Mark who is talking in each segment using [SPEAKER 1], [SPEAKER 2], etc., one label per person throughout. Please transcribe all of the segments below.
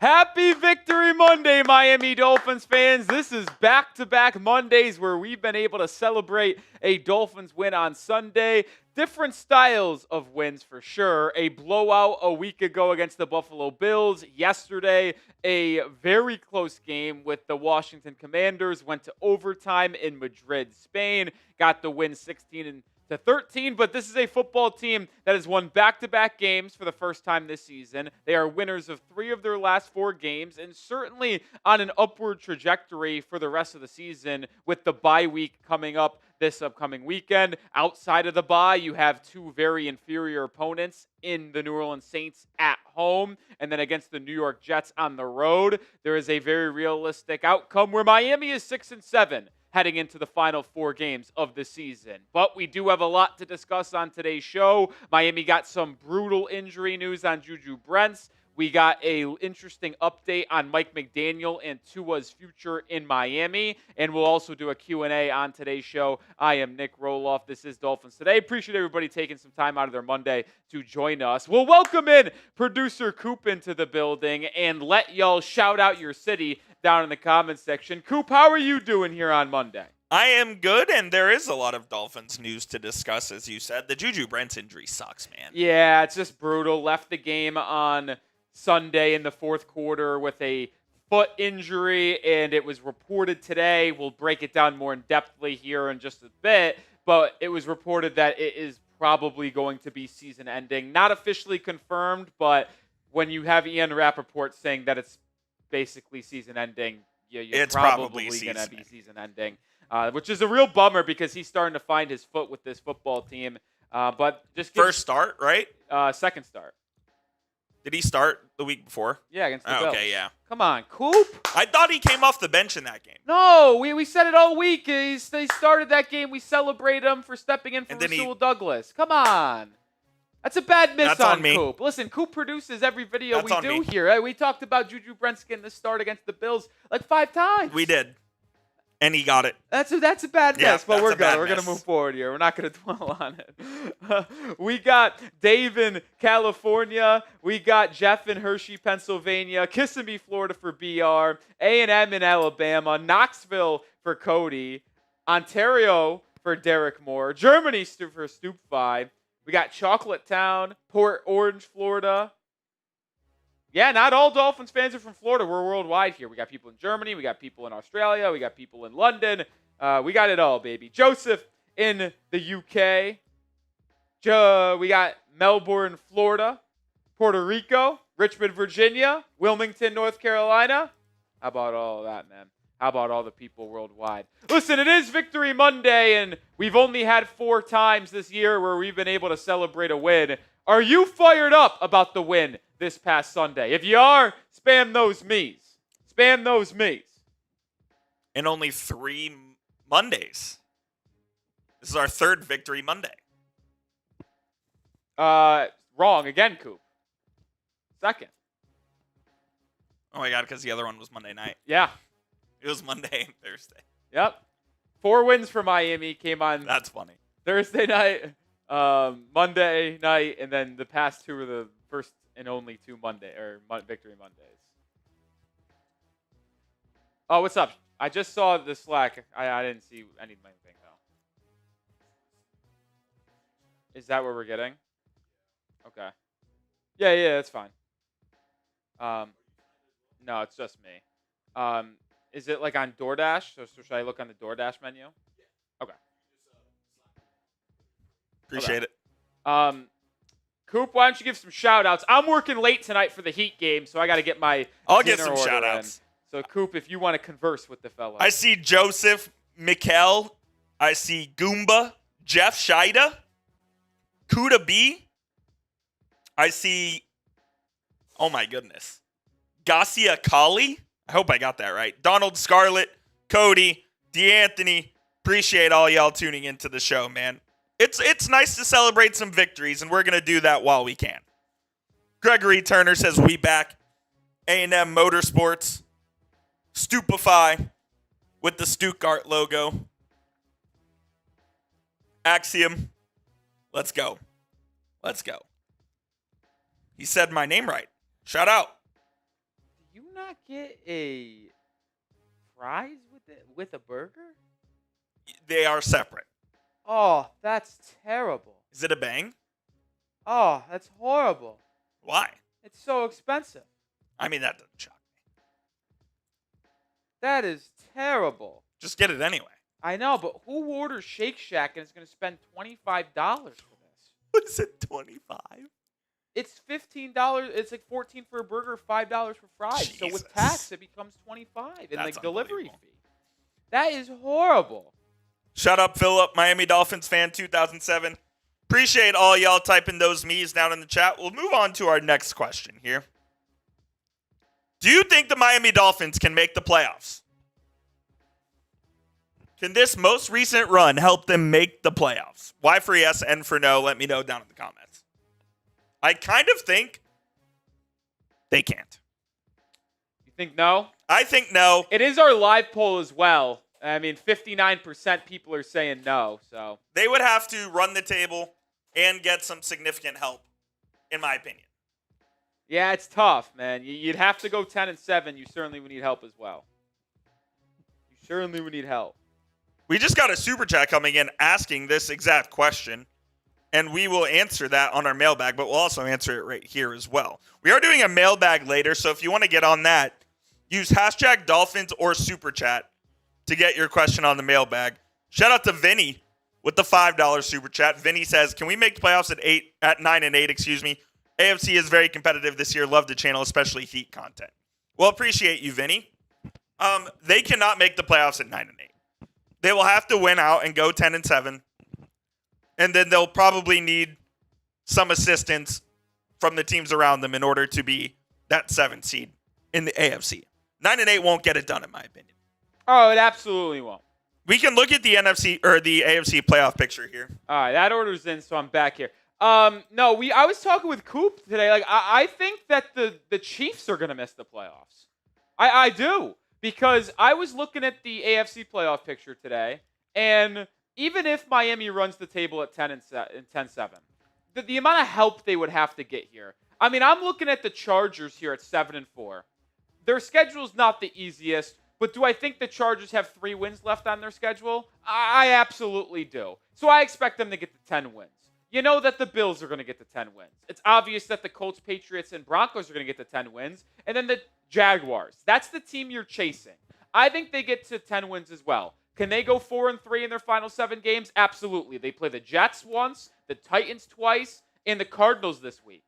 [SPEAKER 1] Happy Victory Monday, Miami Dolphins fans. This is back-to-back Mondays where we've been able to celebrate a Dolphins win on Sunday. Different styles of wins for sure. A blowout a week ago against the Buffalo Bills. Yesterday, a very close game with the Washington Commanders. Went to overtime in Madrid, Spain. Got the win 16-13, but this is a football team that has won back-to-back games for the first time this season. They are winners of 3 of their last 4 games and certainly on an upward trajectory for the rest of the season with the bye week coming up this upcoming weekend. Outside of the bye, you have 2 very inferior opponents in the New Orleans Saints at home and then against the New York Jets on the road. There is a very realistic outcome where Miami is 6-7. Heading into the final 4 games of the season. But we do have a lot to discuss on today's show. Miami got some brutal injury news on Juju Brents. We got an interesting update on Mike McDaniel and Tua's future in Miami. And we'll also do a Q&A on today's show. I am Nick Roloff. This is Dolphins Today. Appreciate everybody taking some time out of their Monday to join us. We'll welcome in producer Coop into the building and let y'all shout out your city down in the comments section. Coop, how are you doing here on Monday?
[SPEAKER 2] I am good, and there is a lot of Dolphins news to discuss, as you said. The Juju Brents injury sucks, man.
[SPEAKER 1] Yeah, it's just brutal. Left the game on Sunday in the 4th quarter with a foot injury, and it was reported today. We'll break it down more in depthly here in just a bit, but it was reported that it is probably going to be season ending. Not officially confirmed, but when you have Ian Rappaport saying that it's basically season ending, it's probably going to be season ending, which is a real bummer because he's starting to find his foot with this football team. But just
[SPEAKER 2] first start, right?
[SPEAKER 1] Second start.
[SPEAKER 2] Did he start the week before?
[SPEAKER 1] Yeah, against the Bills.
[SPEAKER 2] Okay, yeah.
[SPEAKER 1] Come on, Coop.
[SPEAKER 2] I thought he came off the bench in that game.
[SPEAKER 1] No, we said it all week. He started that game. We celebrate him for stepping in for Rasul Douglas. Come on. That's a bad miss on Coop. Listen, Coop produces every video we do here. We talked about Juju Brents getting the start against the Bills like 5 times.
[SPEAKER 2] We did. And he got it.
[SPEAKER 1] That's a bad miss, but we're good. We're going to move forward here. We're not going to dwell on it. We got Dave in California. We got Jeff in Hershey, Pennsylvania. Kissimmee, Florida for BR. A&M in Alabama. Knoxville for Cody. Ontario for Derek Moore. Germany for Stoop 5. We got Chocolate Town, Port Orange, Florida. Yeah, not all Dolphins fans are from Florida. We're worldwide here. We got people in Germany. We got people in Australia. We got people in London. We got it all, baby. Joseph in the UK. We got Melbourne, Florida. Puerto Rico. Richmond, Virginia. Wilmington, North Carolina. How about all of that, man? How about all the people worldwide? Listen, it is Victory Monday, and we've only had 4 times this year where we've been able to celebrate a win. Are you fired up about the win this past Sunday? If you are, spam those me's. Spam those me's.
[SPEAKER 2] In only 3 Mondays. This is our 3rd Victory Monday.
[SPEAKER 1] Wrong again, Coop. 2nd.
[SPEAKER 2] Oh my God, because the other one was Monday night.
[SPEAKER 1] Yeah.
[SPEAKER 2] It was Monday and Thursday.
[SPEAKER 1] Yep. 4 wins for Miami came on.
[SPEAKER 2] That's funny.
[SPEAKER 1] Thursday night, Monday night, and then the past 2 were the first and only 2 Victory Mondays. Oh, what's up? I just saw the Slack. I didn't see anything though. Is that what we're getting? Okay. Yeah, that's fine. No, it's just me. Is it like on DoorDash? So should I look on the DoorDash menu? Okay.
[SPEAKER 2] Appreciate it.
[SPEAKER 1] Coop, why don't you give some shout-outs? I'm working late tonight for the Heat game, so I got to get my
[SPEAKER 2] I'll get some shout-outs.
[SPEAKER 1] So, Coop, if you want to converse with the fellas.
[SPEAKER 2] I see Joseph, Mikkel. I see Goomba, Jeff Shida, Kuda B. I see, oh my goodness, Gassia Kali. I hope I got that right. Donald Scarlett, Cody, DeAnthony. Appreciate all y'all tuning into the show, man. It's nice to celebrate some victories, and we're going to do that while we can. Gregory Turner says, we back. A&M Motorsports. Stupefy with the Stuttgart logo. Axiom. Let's go. Let's go. He said my name right. Shout out.
[SPEAKER 1] you not get a fries with a burger?
[SPEAKER 2] They are separate.
[SPEAKER 1] Oh, that's terrible.
[SPEAKER 2] Is it a bang?
[SPEAKER 1] Oh, that's horrible.
[SPEAKER 2] Why?
[SPEAKER 1] It's so expensive.
[SPEAKER 2] I mean, that doesn't shock me.
[SPEAKER 1] That is terrible.
[SPEAKER 2] Just get it anyway.
[SPEAKER 1] I know, but who orders Shake Shack and is going to spend $25 for this?
[SPEAKER 2] What is it, 25?
[SPEAKER 1] It's $15. It's like $14 for a burger, $5 for fries.
[SPEAKER 2] Jesus.
[SPEAKER 1] So with tax, it becomes $25 and
[SPEAKER 2] That's
[SPEAKER 1] the delivery
[SPEAKER 2] unbelievable.
[SPEAKER 1] fee. That is horrible.
[SPEAKER 2] Shut up, Philip, Miami Dolphins fan 2007. Appreciate all y'all typing those me's down in the chat. We'll move on to our next question here. Do you think the Miami Dolphins can make the playoffs? Can this most recent run help them make the playoffs? Y for yes, N for no. Let me know down in the comments. I kind of think they can't.
[SPEAKER 1] You think no?
[SPEAKER 2] I think no.
[SPEAKER 1] It is our live poll as well. I mean, 59% people are saying no. So
[SPEAKER 2] They would have to run the table and get some significant help, in my opinion.
[SPEAKER 1] yeah, it's tough, man. You'd have to go 10-7. You certainly would need help as well. You certainly would need help.
[SPEAKER 2] We just got a super chat coming in asking this exact question, and we will answer that on our mailbag, but we'll also answer it right here as well. We are doing a mailbag later, so if you want to get on that, use hashtag Dolphins or super chat to get your question on the mailbag. Shout out to Vinny with the $5 super chat. Vinny says, can we make the playoffs at 9 and 8, AFC is very competitive this year. Love the channel, especially Heat content. Well, appreciate you, Vinny. They cannot make the playoffs at 9 and 8. They will have to win out and go 10-7. And then they'll probably need some assistance from the teams around them in order to be that 7th seed in the AFC. 9 and 8 won't get it done, in my opinion.
[SPEAKER 1] Oh, it absolutely won't.
[SPEAKER 2] We can look at the NFC or the AFC playoff picture here.
[SPEAKER 1] All right, that order's in, so I'm back here. I was talking with Coop today. Like, I think that the Chiefs are going to miss the playoffs. I do, because I was looking at the AFC playoff picture today, and even if Miami runs the table at 10-7, the amount of help they would have to get here. I mean, I'm looking at the Chargers here at 7-4. Their schedule's not the easiest, but do I think the Chargers have 3 wins left on their schedule? I absolutely do. So I expect them to get to 10 wins. You know that the Bills are going to get to 10 wins. It's obvious that the Colts, Patriots, and Broncos are going to get to 10 wins. And then the Jaguars. That's the team you're chasing. I think they get to 10 wins as well. Can they go 4-3 in their final 7 games? Absolutely. They play the Jets once, the Titans twice, and the Cardinals this week.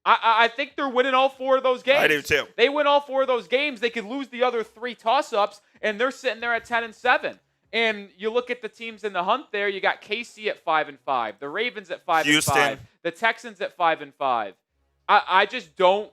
[SPEAKER 1] I think they're winning all 4 of those games.
[SPEAKER 2] I do too.
[SPEAKER 1] They win all 4 of those games. They could lose the other 3 toss-ups, and they're sitting there at 10-7. And you look at the teams in the hunt there. You got KC at 5-5, the Ravens at 5-5, the Texans at 5-5. I just don't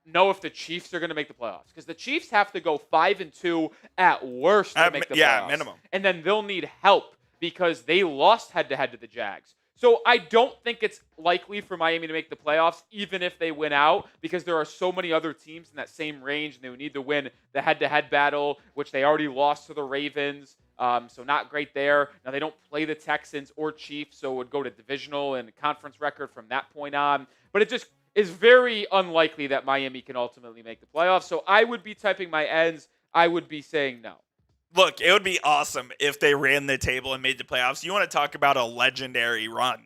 [SPEAKER 1] know if the Chiefs are going to make the playoffs, because the Chiefs have to go 5-2 at worst to make the playoffs.
[SPEAKER 2] Yeah, minimum.
[SPEAKER 1] And then they'll need help because they lost head-to-head to the Jags. So I don't think it's likely for Miami to make the playoffs, even if they win out, because there are so many other teams in that same range, and they would need to win the head-to-head battle, which they already lost to the Ravens. So not great there. Now, they don't play the Texans or Chiefs, so it would go to divisional and conference record from that point on. But it just is very unlikely that Miami can ultimately make the playoffs. So I would be typing my ends. I would be saying no.
[SPEAKER 2] Look, it would be awesome if they ran the table and made the playoffs. You want to talk about a legendary run,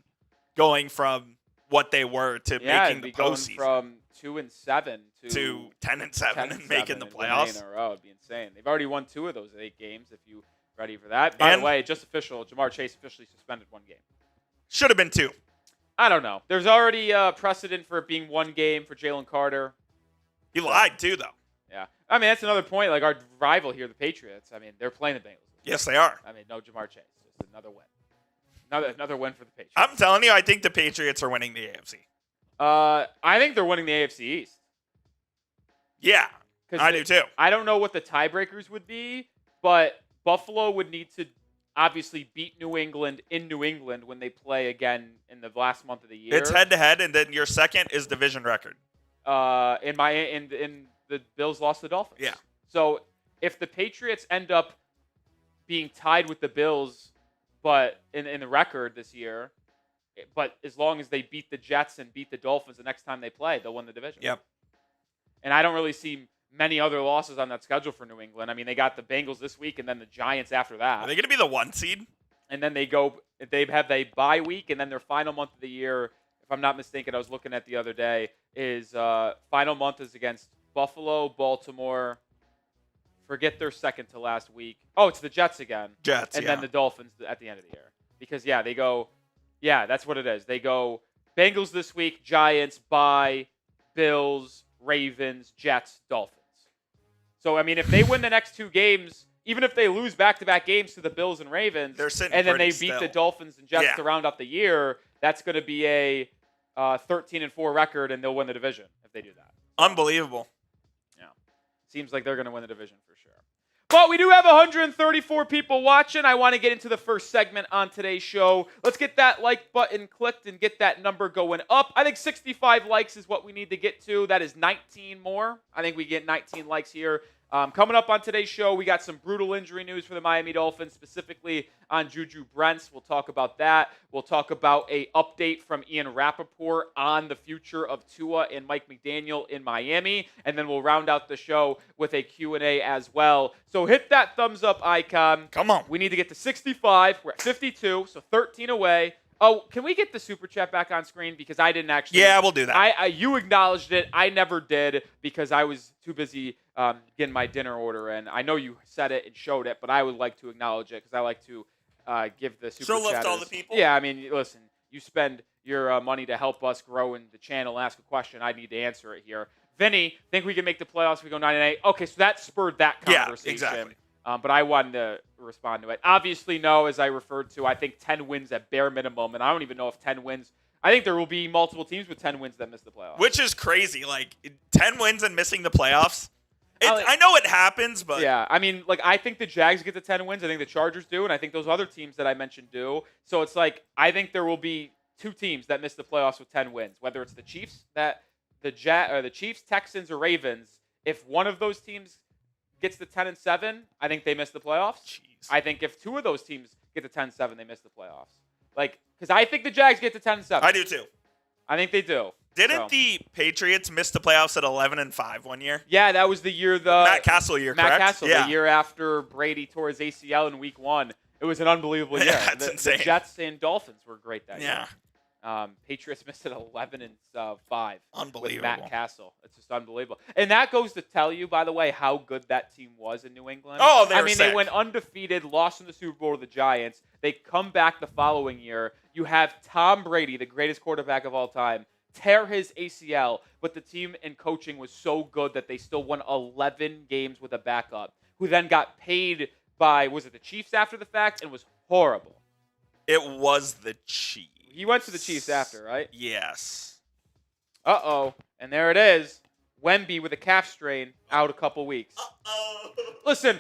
[SPEAKER 2] going from what they were to making the postseason.
[SPEAKER 1] Going from 2-7
[SPEAKER 2] to 10-7 and making the playoffs.
[SPEAKER 1] In a row. It'd be insane. They've already won 2 of those 8 games. If you ready for that? By the way, just official. Jamar Chase officially suspended 1 game.
[SPEAKER 2] Should have been 2.
[SPEAKER 1] I don't know. There's already precedent for it being 1 game for Jalen Carter.
[SPEAKER 2] He lied too, though.
[SPEAKER 1] Yeah. I mean, that's another point. Like, our rival here, the Patriots, I mean, they're playing the Bengals.
[SPEAKER 2] Yes, they are.
[SPEAKER 1] I mean, no Jamar Chase. Just another win. Another win for the Patriots.
[SPEAKER 2] I'm telling you, I think the Patriots are winning the AFC.
[SPEAKER 1] I think they're winning the AFC East.
[SPEAKER 2] Yeah, I do too.
[SPEAKER 1] I don't know what the tiebreakers would be, but Buffalo would need to obviously beat New England in New England when they play again in the last month of the year.
[SPEAKER 2] It's head-to-head, and then your second is division record.
[SPEAKER 1] In the Bills lost the Dolphins.
[SPEAKER 2] Yeah.
[SPEAKER 1] So if the Patriots end up being tied with the Bills, but in the record this year, but as long as they beat the Jets and beat the Dolphins the next time they play, they'll win the division.
[SPEAKER 2] Yep.
[SPEAKER 1] And I don't really see many other losses on that schedule for New England. I mean, they got the Bengals this week and then the Giants after that.
[SPEAKER 2] Are they going to be the 1 seed?
[SPEAKER 1] And then they have a bye week, and then their final month of the year, if I'm not mistaken, I was looking at the other day, is final month is against Buffalo, Baltimore. Forget their second to last week. Oh, it's the Jets again.
[SPEAKER 2] Jets,
[SPEAKER 1] and then the Dolphins at the end of the year. Because, they go, that's what it is. They go Bengals this week, Giants, bye, Bills, Ravens, Jets, Dolphins. So, I mean, if they win the next 2 games, even if they lose back-to-back games to the Bills and Ravens, and then they beat the Dolphins and Jets to round out the year, that's going to be a 13-4 record, and they'll win the division if they do that.
[SPEAKER 2] Unbelievable.
[SPEAKER 1] Yeah. Seems like they're going to win the division for sure. But we do have 134 people watching. I want to get into the first segment on today's show. Let's get that like button clicked and get that number going up. I think 65 likes is what we need to get to. That is 19 more. I think we get 19 likes here. Coming up on today's show, we got some brutal injury news for the Miami Dolphins, specifically on Juju Brents. We'll talk about that. We'll talk about an update from Ian Rappaport on the future of Tua and Mike McDaniel in Miami. And then we'll round out the show with a Q&A as well. So hit that thumbs up icon.
[SPEAKER 2] Come on.
[SPEAKER 1] We need to get to 65. We're at 52, so 13 away. Oh, can we get the super chat back on screen? Because I didn't actually.
[SPEAKER 2] Yeah, we'll do that.
[SPEAKER 1] You acknowledged it. I never did because I was too busy getting my dinner order in. I know you said it and showed it, but I would like to acknowledge it because I like to give the super
[SPEAKER 2] Show love
[SPEAKER 1] chatters.
[SPEAKER 2] to all the people.
[SPEAKER 1] Yeah, I mean, listen, you spend your money to help us grow in the channel. Ask a question. I need to answer it here. Vinny, think we can make the playoffs if we go 9-8? Okay, so that spurred that conversation.
[SPEAKER 2] Yeah, exactly.
[SPEAKER 1] But I wanted to respond to it. Obviously, no, as I referred to, I think 10 wins at bare minimum, and I don't even know if 10 wins. I think there will be multiple teams with 10 wins that miss the playoffs.
[SPEAKER 2] Which is crazy. Like, 10 wins and missing the playoffs. I know it happens, but.
[SPEAKER 1] Yeah, I mean, like, I think the Jags get the 10 wins. I think the Chargers do, and I think those other teams that I mentioned do. So it's like, I think there will be 2 teams that miss the playoffs with 10 wins, whether it's the Chiefs, the Chiefs, Texans, or Ravens. If one of those teams gets the 10-7, I think they miss the playoffs.
[SPEAKER 2] Jeez.
[SPEAKER 1] I think if 2 of those teams get the 10-7, they miss the playoffs. Like, because I think the Jags get to 10-7.
[SPEAKER 2] I do too.
[SPEAKER 1] I think they do.
[SPEAKER 2] Didn't the Patriots miss the playoffs at 11-5 one year?
[SPEAKER 1] Yeah, that was the year
[SPEAKER 2] Matt Castle year, correct?
[SPEAKER 1] Matt Castle,
[SPEAKER 2] yeah.
[SPEAKER 1] the year after Brady tore his ACL in week 1. It was an unbelievable year.
[SPEAKER 2] Yeah, that's insane.
[SPEAKER 1] The Jets and Dolphins were great that year.
[SPEAKER 2] Yeah.
[SPEAKER 1] Patriots missed it 11-5.
[SPEAKER 2] Unbelievable.
[SPEAKER 1] With Matt Castle. It's just unbelievable. And that goes to tell you, by the way, how good that team was in New England.
[SPEAKER 2] Oh, they were
[SPEAKER 1] sick. They went undefeated, lost in the Super Bowl to the Giants. They come back the following year. You have Tom Brady, the greatest quarterback of all time, tear his ACL, but the team and coaching was so good that they still won 11 games with a backup, who then got paid by, was it the Chiefs after the fact, and was horrible.
[SPEAKER 2] It was the Chiefs.
[SPEAKER 1] He went to the Chiefs after, right?
[SPEAKER 2] Yes.
[SPEAKER 1] Uh-oh. And there it is. Wemby with a calf strain, out a couple weeks.
[SPEAKER 2] Uh-oh.
[SPEAKER 1] Listen,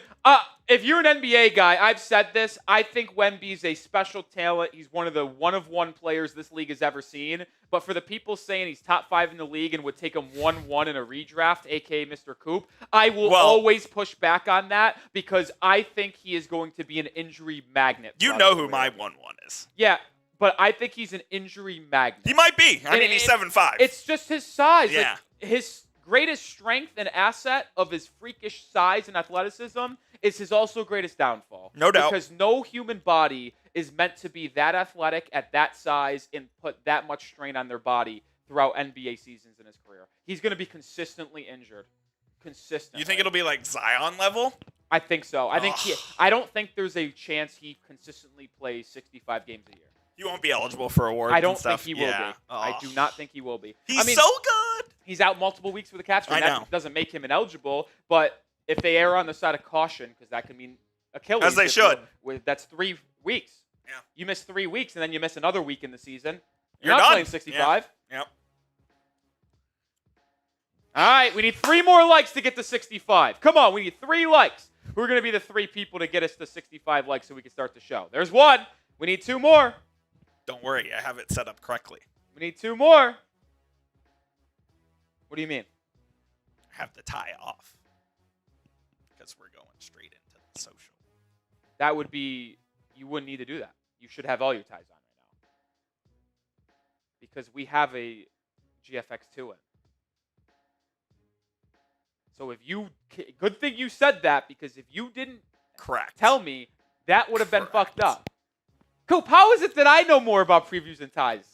[SPEAKER 1] if you're an NBA guy, I've said this. I think Wemby's a special talent. He's one of the one-of-one players this league has ever seen. But for the people saying he's top 5 in the league and would take him 1-1 in a redraft, a.k.a. Mr. Coop, I will always push back on that because I think he is going to be an injury magnet.
[SPEAKER 2] You know who my 1-1 is.
[SPEAKER 1] Yeah. But I think he's an injury magnet.
[SPEAKER 2] He might be. I mean, he's 7'5".
[SPEAKER 1] It's just his size.
[SPEAKER 2] Yeah.
[SPEAKER 1] Like, his greatest strength and asset of his freakish size and athleticism is his also greatest downfall.
[SPEAKER 2] No doubt.
[SPEAKER 1] Because no human body is meant to be that athletic at that size and put that much strain on their body throughout NBA seasons in his career. He's going to be consistently injured. Consistently.
[SPEAKER 2] You think it'll be like Zion level?
[SPEAKER 1] I think so. I don't think there's a chance he consistently plays 65 games a year.
[SPEAKER 2] He won't be eligible for awards.
[SPEAKER 1] I don't
[SPEAKER 2] and stuff.
[SPEAKER 1] think he will
[SPEAKER 2] yeah.
[SPEAKER 1] be. I do not think he will be.
[SPEAKER 2] He's so good.
[SPEAKER 1] He's out multiple weeks with a calf strain.
[SPEAKER 2] I know.
[SPEAKER 1] That doesn't make him ineligible, but if they err on the side of caution, because that could mean Achilles.
[SPEAKER 2] As they should.
[SPEAKER 1] That's 3 weeks.
[SPEAKER 2] Yeah.
[SPEAKER 1] You miss 3 weeks, and then you miss another week in the season.
[SPEAKER 2] You're
[SPEAKER 1] not
[SPEAKER 2] done.
[SPEAKER 1] playing 65.
[SPEAKER 2] Yep.
[SPEAKER 1] All right, we need 3 more likes to get to 65. Come on, we need 3 likes. Who are going to be the 3 people to get us to 65 likes so we can start the show? There's 1. We need 2 more.
[SPEAKER 2] Don't worry, I have it set up correctly.
[SPEAKER 1] We need 2 more. What do you mean?
[SPEAKER 2] I have the tie off. Because we're going straight into the social.
[SPEAKER 1] That would be, you wouldn't need to do that. You should have all your ties on right now. Because we have a GFX2 in. So good thing you said that, because if you didn't
[SPEAKER 2] Correct.
[SPEAKER 1] tell me, that would have been fucked up. Coop, how is it that I know more about previews and ties?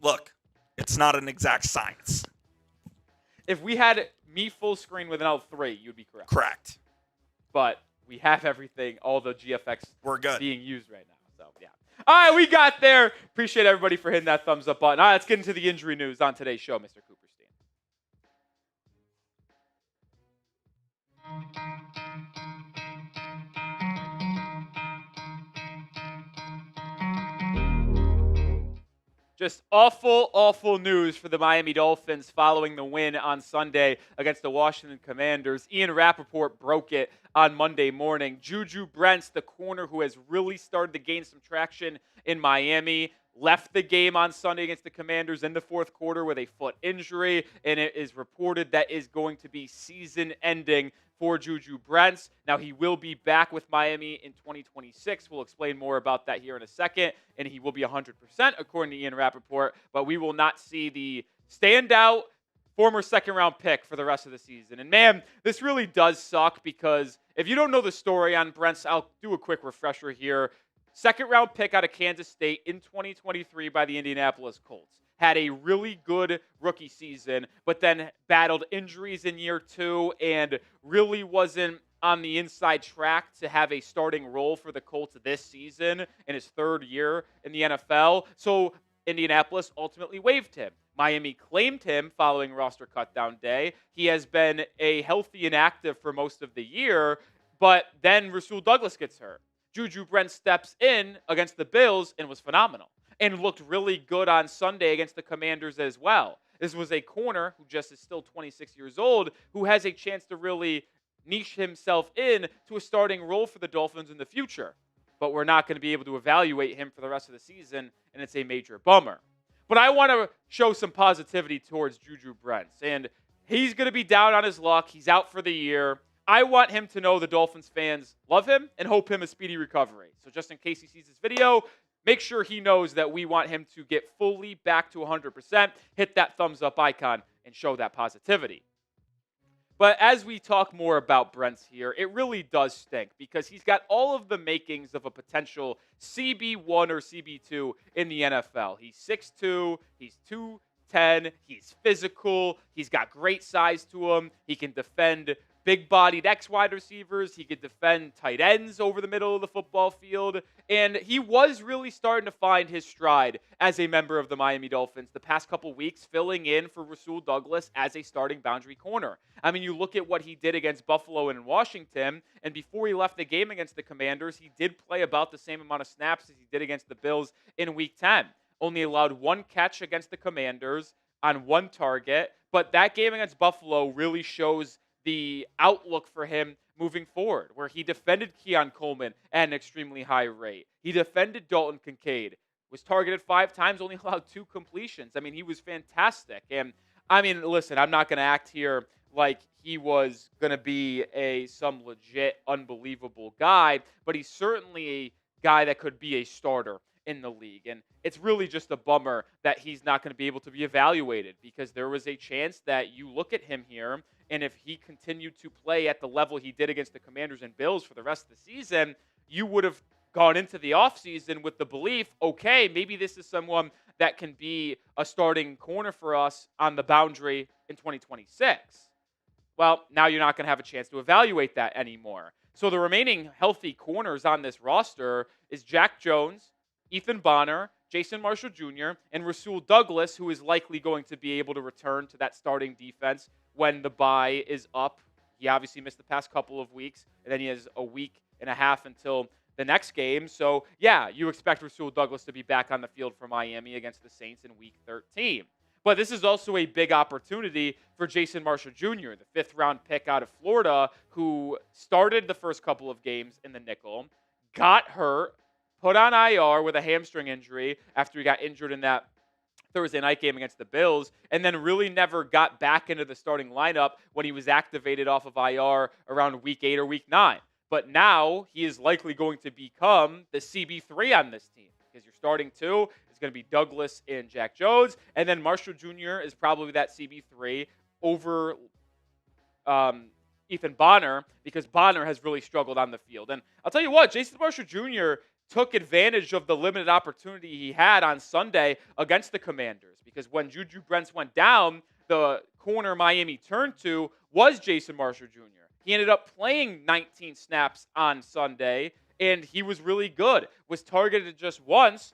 [SPEAKER 2] Look, it's not an exact science.
[SPEAKER 1] If we had me full screen with an L3, you'd be correct.
[SPEAKER 2] Correct.
[SPEAKER 1] But we have everything, all the GFX
[SPEAKER 2] We're good.
[SPEAKER 1] being used right now. So, yeah. All right, we got there. Appreciate everybody for hitting that thumbs up button. All right, let's get into the injury news on today's show, Mr. Cooperstein. Just awful, awful news for the Miami Dolphins following the win on Sunday against the Washington Commanders. Ian Rappaport broke it on Monday morning. Juju Brents, the corner who has really started to gain some traction in Miami, left the game on Sunday against the Commanders in the fourth quarter with a foot injury, and it is reported that is going to be season-ending for Juju Brents. Now, he will be back with Miami in 2026. We'll explain more about that here in a second, and he will be 100% according to Ian Rappaport, but we will not see the standout former second-round pick for the rest of the season. And, man, this really does suck, because if you don't know the story on Brents, I'll do a quick refresher here. Second-round pick out of Kansas State in 2023 by the Indianapolis Colts. Had a really good rookie season, but then battled injuries in year 2 and really wasn't on the inside track to have a starting role for the Colts this season in his third year in the NFL. So Indianapolis ultimately waived him. Miami claimed him following roster cutdown day. He has been a healthy and active for most of the year, but then Rasul Douglas gets hurt. Juju Brents steps in against the Bills and was phenomenal, and looked really good on Sunday against the Commanders as well. This was a corner who just is still 26 years old, who has a chance to really niche himself in to a starting role for the Dolphins in the future. But we're not going to be able to evaluate him for the rest of the season, and it's a major bummer. But I want to show some positivity towards Juju Brents, and he's going to be down on his luck. He's out for the year. I want him to know the Dolphins fans love him and hope him a speedy recovery. So just in case he sees this video, make sure he knows that we want him to get fully back to 100%. Hit that thumbs up icon and show that positivity. But as we talk more about Brents here, it really does stink, because he's got all of the makings of a potential CB1 or CB2 in the NFL. He's 6'2", he's 210, he's physical, he's got great size to him, he can defend big-bodied X-wide receivers. He could defend tight ends over the middle of the football field. And he was really starting to find his stride as a member of the Miami Dolphins the past couple weeks, filling in for Rasul Douglas as a starting boundary corner. I mean, you look at what he did against Buffalo and Washington, and before he left the game against the Commanders, he did play about the same amount of snaps as he did against the Bills in Week 10. Only allowed one catch against the Commanders on one target, but that game against Buffalo really shows the outlook for him moving forward, where he defended Keon Coleman at an extremely high rate. He defended Dalton Kincaid, was targeted 5 times, only allowed 2 completions. I mean, he was fantastic. And, I mean, listen, I'm not going to act here like he was going to be some legit, unbelievable guy, but he's certainly a guy that could be a starter in the league. And it's really just a bummer that he's not going to be able to be evaluated, because there was a chance that you look at him here, and if he continued to play at the level he did against the Commanders and Bills for the rest of the season, you would have gone into the offseason with the belief, okay, maybe this is someone that can be a starting corner for us on the boundary in 2026. Well, now you're not going to have a chance to evaluate that anymore. So the remaining healthy corners on this roster is Jack Jones, Ethan Bonner, Jason Marshall Jr., and Rasul Douglas, who is likely going to be able to return to that starting defense when the bye is up. He obviously missed the past couple of weeks, and then he has a week and a half until the next game. So, yeah, you expect Rasul Douglas to be back on the field for Miami against the Saints in Week 13. But this is also a big opportunity for Jason Marshall Jr., the 5th-round pick out of Florida, who started the first couple of games in the nickel, got hurt, put on IR with a hamstring injury after he got injured in that Thursday night game against the Bills, and then really never got back into the starting lineup when he was activated off of IR around Week 8 or Week 9. But now he is likely going to become the CB3 on this team, because your starting 2 is going to be Douglas and Jack Jones, and then Marshall Jr. is probably that CB3 Ethan Bonner, because Bonner has really struggled on the field. And I'll tell you what, Jason Marshall Jr. took advantage of the limited opportunity he had on Sunday against the Commanders, because when Juju Brents went down, the corner Miami turned to was Jason Marshall Jr. He ended up playing 19 snaps on Sunday, and he was really good. Was targeted just once,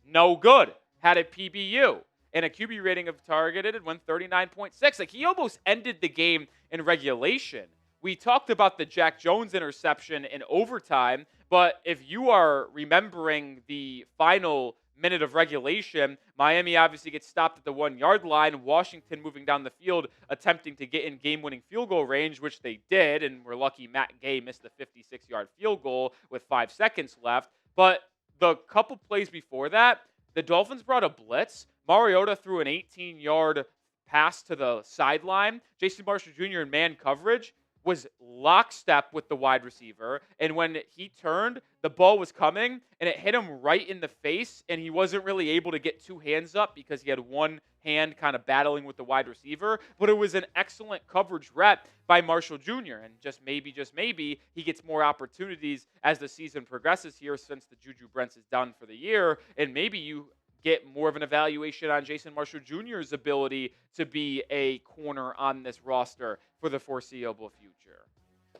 [SPEAKER 1] no good. Had a PBU and a QB rating of targeted and went 39.6. Like, he almost ended the game in regulation. We talked about the Jack Jones interception in overtime, but if you are remembering the final minute of regulation, Miami obviously gets stopped at the 1-yard line. Washington moving down the field, attempting to get in game-winning field goal range, which they did, and we're lucky Matt Gay missed the 56-yard field goal with 5 seconds left. But the couple plays before that, the Dolphins brought a blitz. Mariota threw an 18-yard pass to the sideline. Jason Marshall Jr. in man coverage was lockstep with the wide receiver, and when he turned, the ball was coming, and it hit him right in the face, and he wasn't really able to get 2 hands up because he had one hand kind of battling with the wide receiver, but it was an excellent coverage rep by Marshall Jr., and just maybe, he gets more opportunities as the season progresses here, since the Juju Brents is done for the year, and maybe you get more of an evaluation on Jason Marshall Jr.'s ability to be a corner on this roster for the foreseeable future.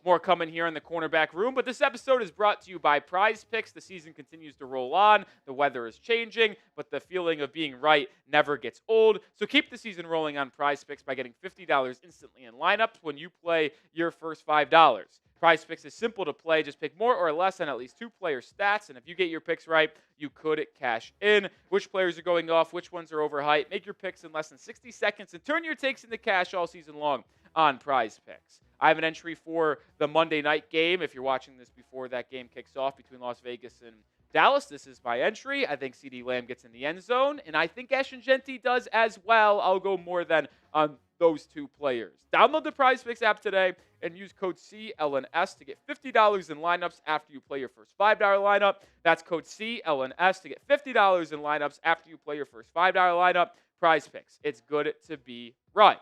[SPEAKER 1] More coming here in the cornerback room, but this episode is brought to you by Prize Picks. The season continues to roll on. The weather is changing, but the feeling of being right never gets old. So keep the season rolling on Prize Picks by getting $50 instantly in lineups when you play your first $5. Prize Picks is simple to play. Just pick more or less on at least 2 player stats, and if you get your picks right, you could cash in. Which players are going off, which ones are overhyped. Make your picks in less than 60 seconds and turn your takes into cash all season long on Prize Picks. I have an entry for the Monday night game. If you're watching this before that game kicks off between Las Vegas and Dallas, this is my entry. I think CeeDee Lamb gets in the end zone, and I think Ashton Jeanty does as well. I'll go more than on those 2 players. Download the Prize Picks app today and use code CLNS to get $50 in lineups after you play your first $5 lineup. That's code CLNS to get $50 in lineups after you play your first $5 lineup. Prize Picks. It's good to be right.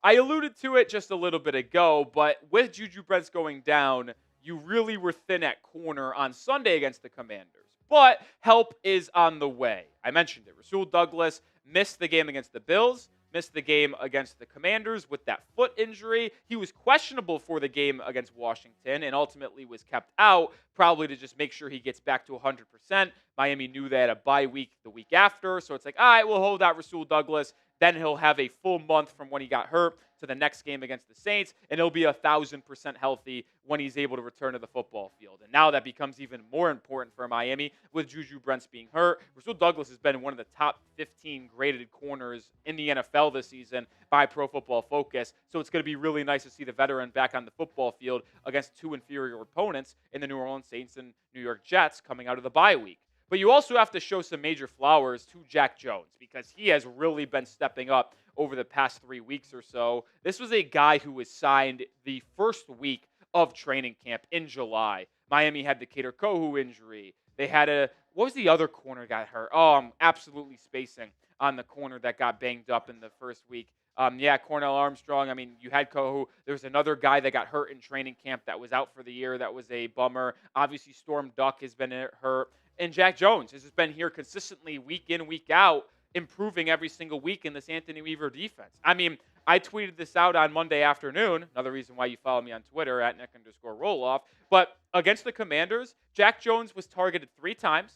[SPEAKER 1] I alluded to it just a little bit ago, but with Juju Brents going down, you really were thin at corner on Sunday against the Commanders. But help is on the way. I mentioned it. Rasul Douglas missed the game against the Bills, missed the game against the Commanders with that foot injury. He was questionable for the game against Washington and ultimately was kept out, probably to just make sure he gets back to 100%. Miami knew they had a bye week the week after, so it's like, all right, we'll hold out Rasul Douglas. Then he'll have a full month from when he got hurt to the next game against the Saints, and he'll be 1,000% healthy when he's able to return to the football field. And now that becomes even more important for Miami with Juju Brents being hurt. Rasul Douglas has been one of the top 15 graded corners in the NFL this season by Pro Football Focus, so it's going to be really nice to see the veteran back on the football field against 2 inferior opponents in the New Orleans Saints and New York Jets coming out of the bye week. But you also have to show some major flowers to Jack Jones, because he has really been stepping up over the past 3 weeks or so. This was a guy who was signed the first week of training camp in July. Miami had the Kader Kohu injury. They had what was the other corner got hurt? Oh, I'm absolutely spacing on the corner that got banged up in the first week. Cornell Armstrong. I mean, you had Kohu. There was another guy that got hurt in training camp that was out for the year. That was a bummer. Obviously, Storm Duck has been hurt. And Jack Jones has just been here consistently week in, week out, improving every single week in this Anthony Weaver defense. I mean, I tweeted this out on Monday afternoon, another reason why you follow me on Twitter at Nick_Roloff. But against the Commanders, Jack Jones was targeted 3 times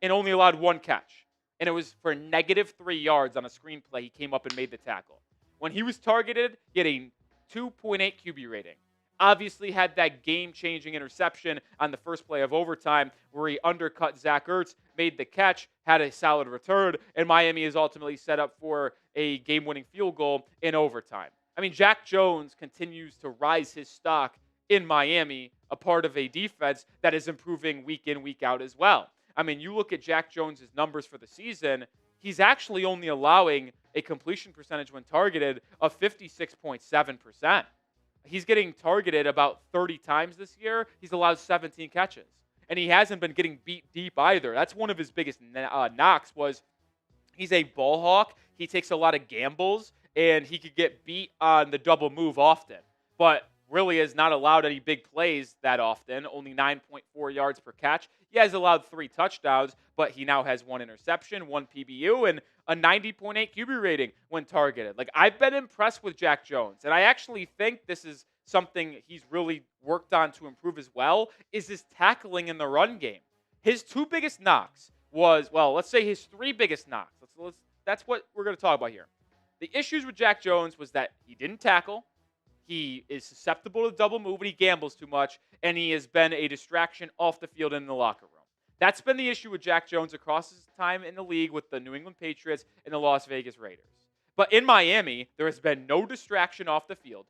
[SPEAKER 1] and only allowed 1 catch. And it was for -3 yards on a screenplay. He came up and made the tackle. When he was targeted, he had a 2.8 QB rating. Obviously had that game-changing interception on the first play of overtime where he undercut Zach Ertz, made the catch, had a solid return, and Miami is ultimately set up for a game-winning field goal in overtime. I mean, Jack Jones continues to rise his stock in Miami, a part of a defense that is improving week in, week out as well. I mean, you look at Jack Jones' numbers for the season, he's actually only allowing a completion percentage when targeted of 56.7%. He's getting targeted about 30 times this year. He's allowed 17 catches. And he hasn't been getting beat deep either. That's one of his biggest knocks was he He's a ball hawk. He takes a lot of gambles, and he could get beat on the double move often. But really has not allowed any big plays that often, only 9.4 yards per catch. He has allowed 3 touchdowns, but he now has 1 interception, 1 PBU, and a 90.8 QB rating when targeted. Like, I've been impressed with Jack Jones, and I actually think this is something he's really worked on to improve as well, is his tackling in the run game. His 2 biggest knocks was, well, let's say his 3 biggest knocks. That's what we're going to talk about here. The issues with Jack Jones was that he didn't tackle, he is susceptible to double move, and he gambles too much, and he has been a distraction off the field and in the locker room. That's been the issue with Jack Jones across his time in the league with the New England Patriots and the Las Vegas Raiders. But in Miami, there has been no distraction off the field.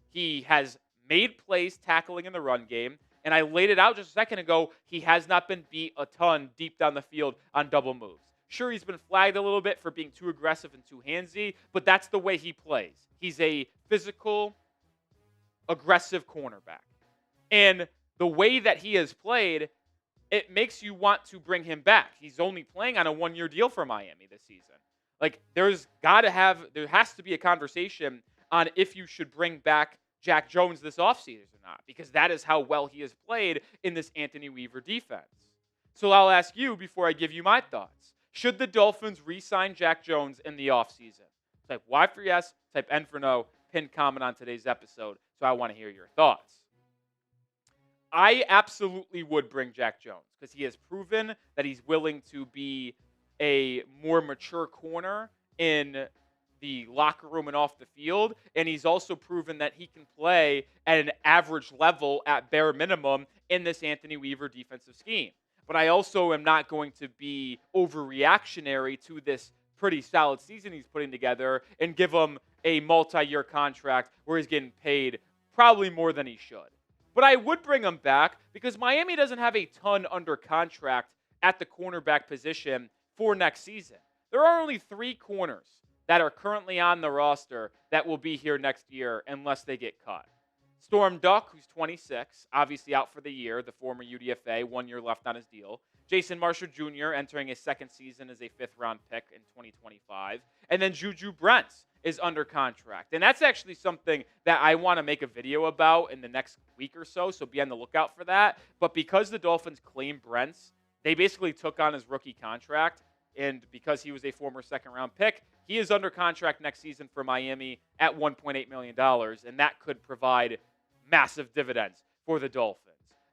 [SPEAKER 1] He has made plays tackling in the run game, and I laid it out just a second ago. He has not been beat a ton deep down the field on double moves. Sure, he's been flagged a little bit for being too aggressive and too handsy, but that's the way he plays. He's a physical, aggressive cornerback. And the way that he has played, it makes you want to bring him back. He's only playing on a 1-year deal for Miami this season. Like, there has to be a conversation on if you should bring back Jack Jones this offseason or not, because that is how well he has played in this Anthony Weaver defense. So I'll ask you before I give you my thoughts. Should the Dolphins re-sign Jack Jones in the offseason? Type Y for yes, type N for no, pinned comment on today's episode, so I want to hear your thoughts. I absolutely would bring Jack Jones because he has proven that he's willing to be a more mature corner in the locker room and off the field, and he's also proven that he can play at an average level at bare minimum in this Anthony Weaver defensive scheme. But I also am not going to be overreactionary to this pretty solid season he's putting together and give him a multi-year contract where he's getting paid probably more than he should. But I would bring him back because Miami doesn't have a ton under contract at the cornerback position for next season. There are only 3 corners that are currently on the roster that will be here next year unless they get cut. Storm Duck, who's 26, obviously out for the year, the former UDFA, 1 year left on his deal. Jason Marshall Jr. entering his 2nd season as a 5th-round pick in 2025. And then Juju Brents is under contract. And that's actually something that I want to make a video about in the next week or so be on the lookout for that. But because the Dolphins claim Brents, they basically took on his rookie contract. And because he was a former 2nd-round pick, he is under contract next season for Miami at $1.8 million. And that could provide massive dividends for the Dolphins.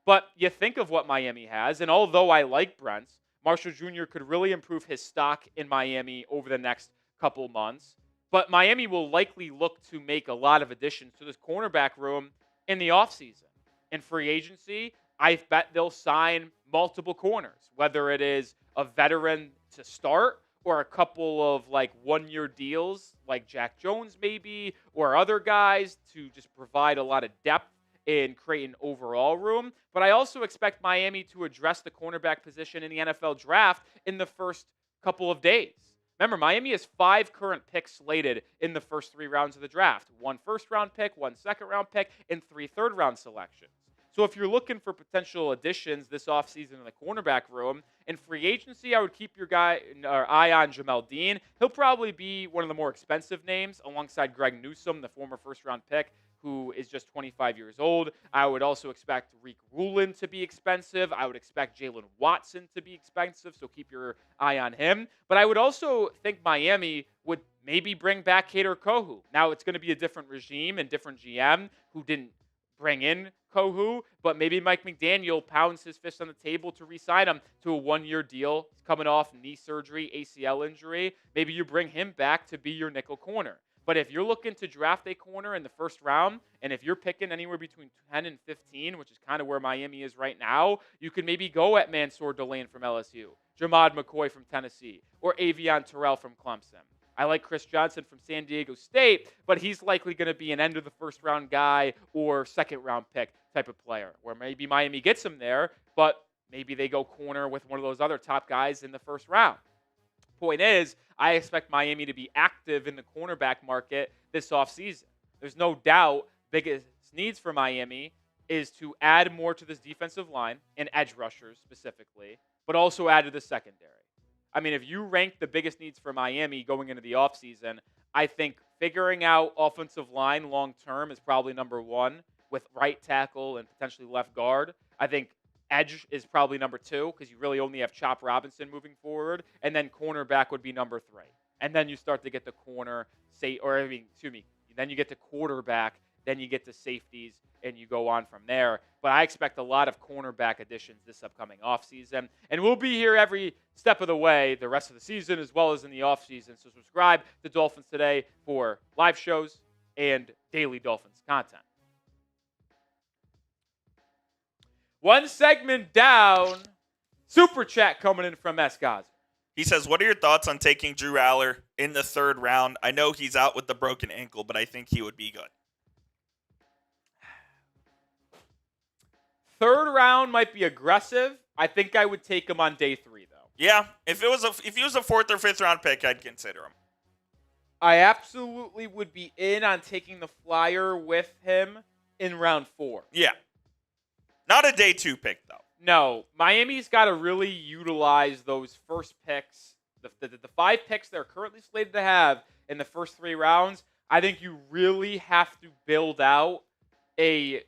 [SPEAKER 1] But you think of what Miami has, and although I like Brents, Marshall Jr. could really improve his stock in Miami over the next couple months. But Miami will likely look to make a lot of additions to this cornerback room in the offseason. In free agency, I bet they'll sign multiple corners, whether it is a veteran to start or a couple of 1-year deals like Jack Jones maybe, or other guys to just provide a lot of depth and create an overall room. But I also expect Miami to address the cornerback position in the NFL draft in the first couple of days. Remember, Miami has 5 current picks slated in the first 3 rounds of the draft. 1 first-round pick, 1 second-round pick, and 3 third-round selections. So if you're looking for potential additions this offseason in the cornerback room, in free agency, I would keep your eye on Jamel Dean. He'll probably be one of the more expensive names alongside Greg Newsome, the former first-round pick, who is just 25 years old. I would also expect Reek Rulin to be expensive. I would expect Jalen Watson to be expensive, so keep your eye on him. But I would also think Miami would maybe bring back Kader Kohu. Now, it's going to be a different regime and different GM who didn't bring in Kohu, but maybe Mike McDaniel pounds his fist on the table to re-sign him to a 1-year deal. He's coming off knee surgery, ACL injury. Maybe you bring him back to be your nickel corner. But if you're looking to draft a corner in the first round, and if you're picking anywhere between 10 and 15, which is kind of where Miami is right now, you can maybe go at Mansour Delane from LSU, Jamad McCoy from Tennessee, or Avion Terrell from Clemson. I like Chris Johnson from San Diego State, but he's likely going to be an end-of-the-first-round guy or second-round pick type of player, where maybe Miami gets him there, but maybe they go corner with one of those other top guys in the first round. Point is, I expect Miami to be active in the cornerback market this offseason. There's no doubt biggest needs for Miami is to add more to this defensive line and edge rushers specifically, but also add to the secondary. I mean, if you rank the biggest needs for Miami going into the offseason, I think figuring out offensive line long term is probably number one with right tackle and potentially left guard. I think edge is probably number two because you really only have Chop Robinson moving forward. And then cornerback would be number three. And then you start to get the then you get to quarterback, then you get to safeties, and you go on from there. But I expect a lot of cornerback additions this upcoming offseason. And we'll be here every step of the way the rest of the season as well as in the offseason. So subscribe to Dolphins Today for live shows and daily Dolphins content. One segment down. Super chat coming in from Escaz.
[SPEAKER 2] He says, what are your thoughts on taking Drew Aller in the third round? I know he's out with the broken ankle, but I think he would be good.
[SPEAKER 1] Third round might be aggressive. I think I would take him on day 3, though.
[SPEAKER 2] Yeah, if he was a fourth or fifth round pick, I'd consider him.
[SPEAKER 1] I absolutely would be in on taking the flyer with him in round 4.
[SPEAKER 2] Yeah. Not a day 2 pick, though.
[SPEAKER 1] No, Miami's got to really utilize those first picks, the 5 picks they're currently slated to have in the first 3 rounds. I think you really have to build out a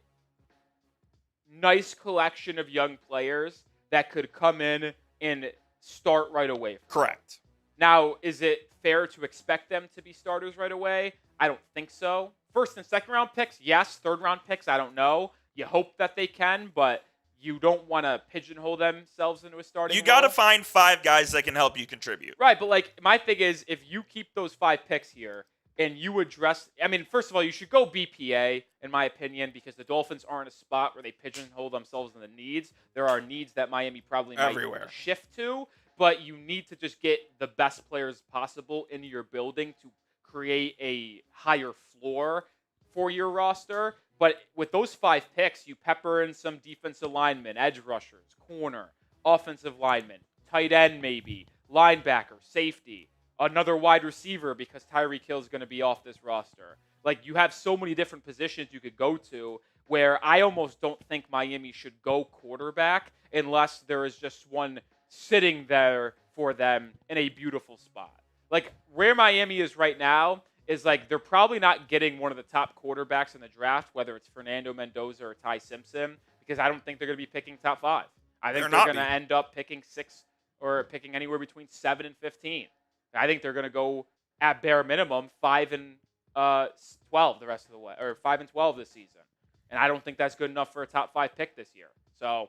[SPEAKER 1] nice collection of young players that could come in and start right away.
[SPEAKER 2] Correct.
[SPEAKER 1] Now, is it fair to expect them to be starters right away? I don't think so. First and second round picks, yes. Third round picks, I don't know. You hope that they can, but you don't want to pigeonhole themselves into a starting
[SPEAKER 2] You got to
[SPEAKER 1] role.
[SPEAKER 2] find 5 guys that can help you contribute.
[SPEAKER 1] Right, but like my thing is, if you keep those 5 picks here and you address, I mean, first of all, you should go BPA, in my opinion, because the Dolphins aren't a spot where they pigeonhole themselves in the needs. There are needs that Miami probably might shift to, but you need to just get the best players possible into your building to create a higher floor for your roster. But with those 5 picks, you pepper in some defensive linemen, edge rushers, corner, offensive linemen, tight end maybe, linebacker, safety, another wide receiver because Tyreek Hill is going to be off this roster. Like, you have so many different positions you could go to where I almost don't think Miami should go quarterback unless there is just one sitting there for them in a beautiful spot. Like, where Miami is right now is like they're probably not getting one of the top quarterbacks in the draft, whether it's Fernando Mendoza or Ty Simpson, because I don't think they're going to be picking top 5. I think they're going to end up picking 6 or picking anywhere between 7 and 15. I think they're going to go at bare minimum 5 and 12 the rest of the way, or 5 and 12 this season. And I don't think that's good enough for a top 5 pick this year. So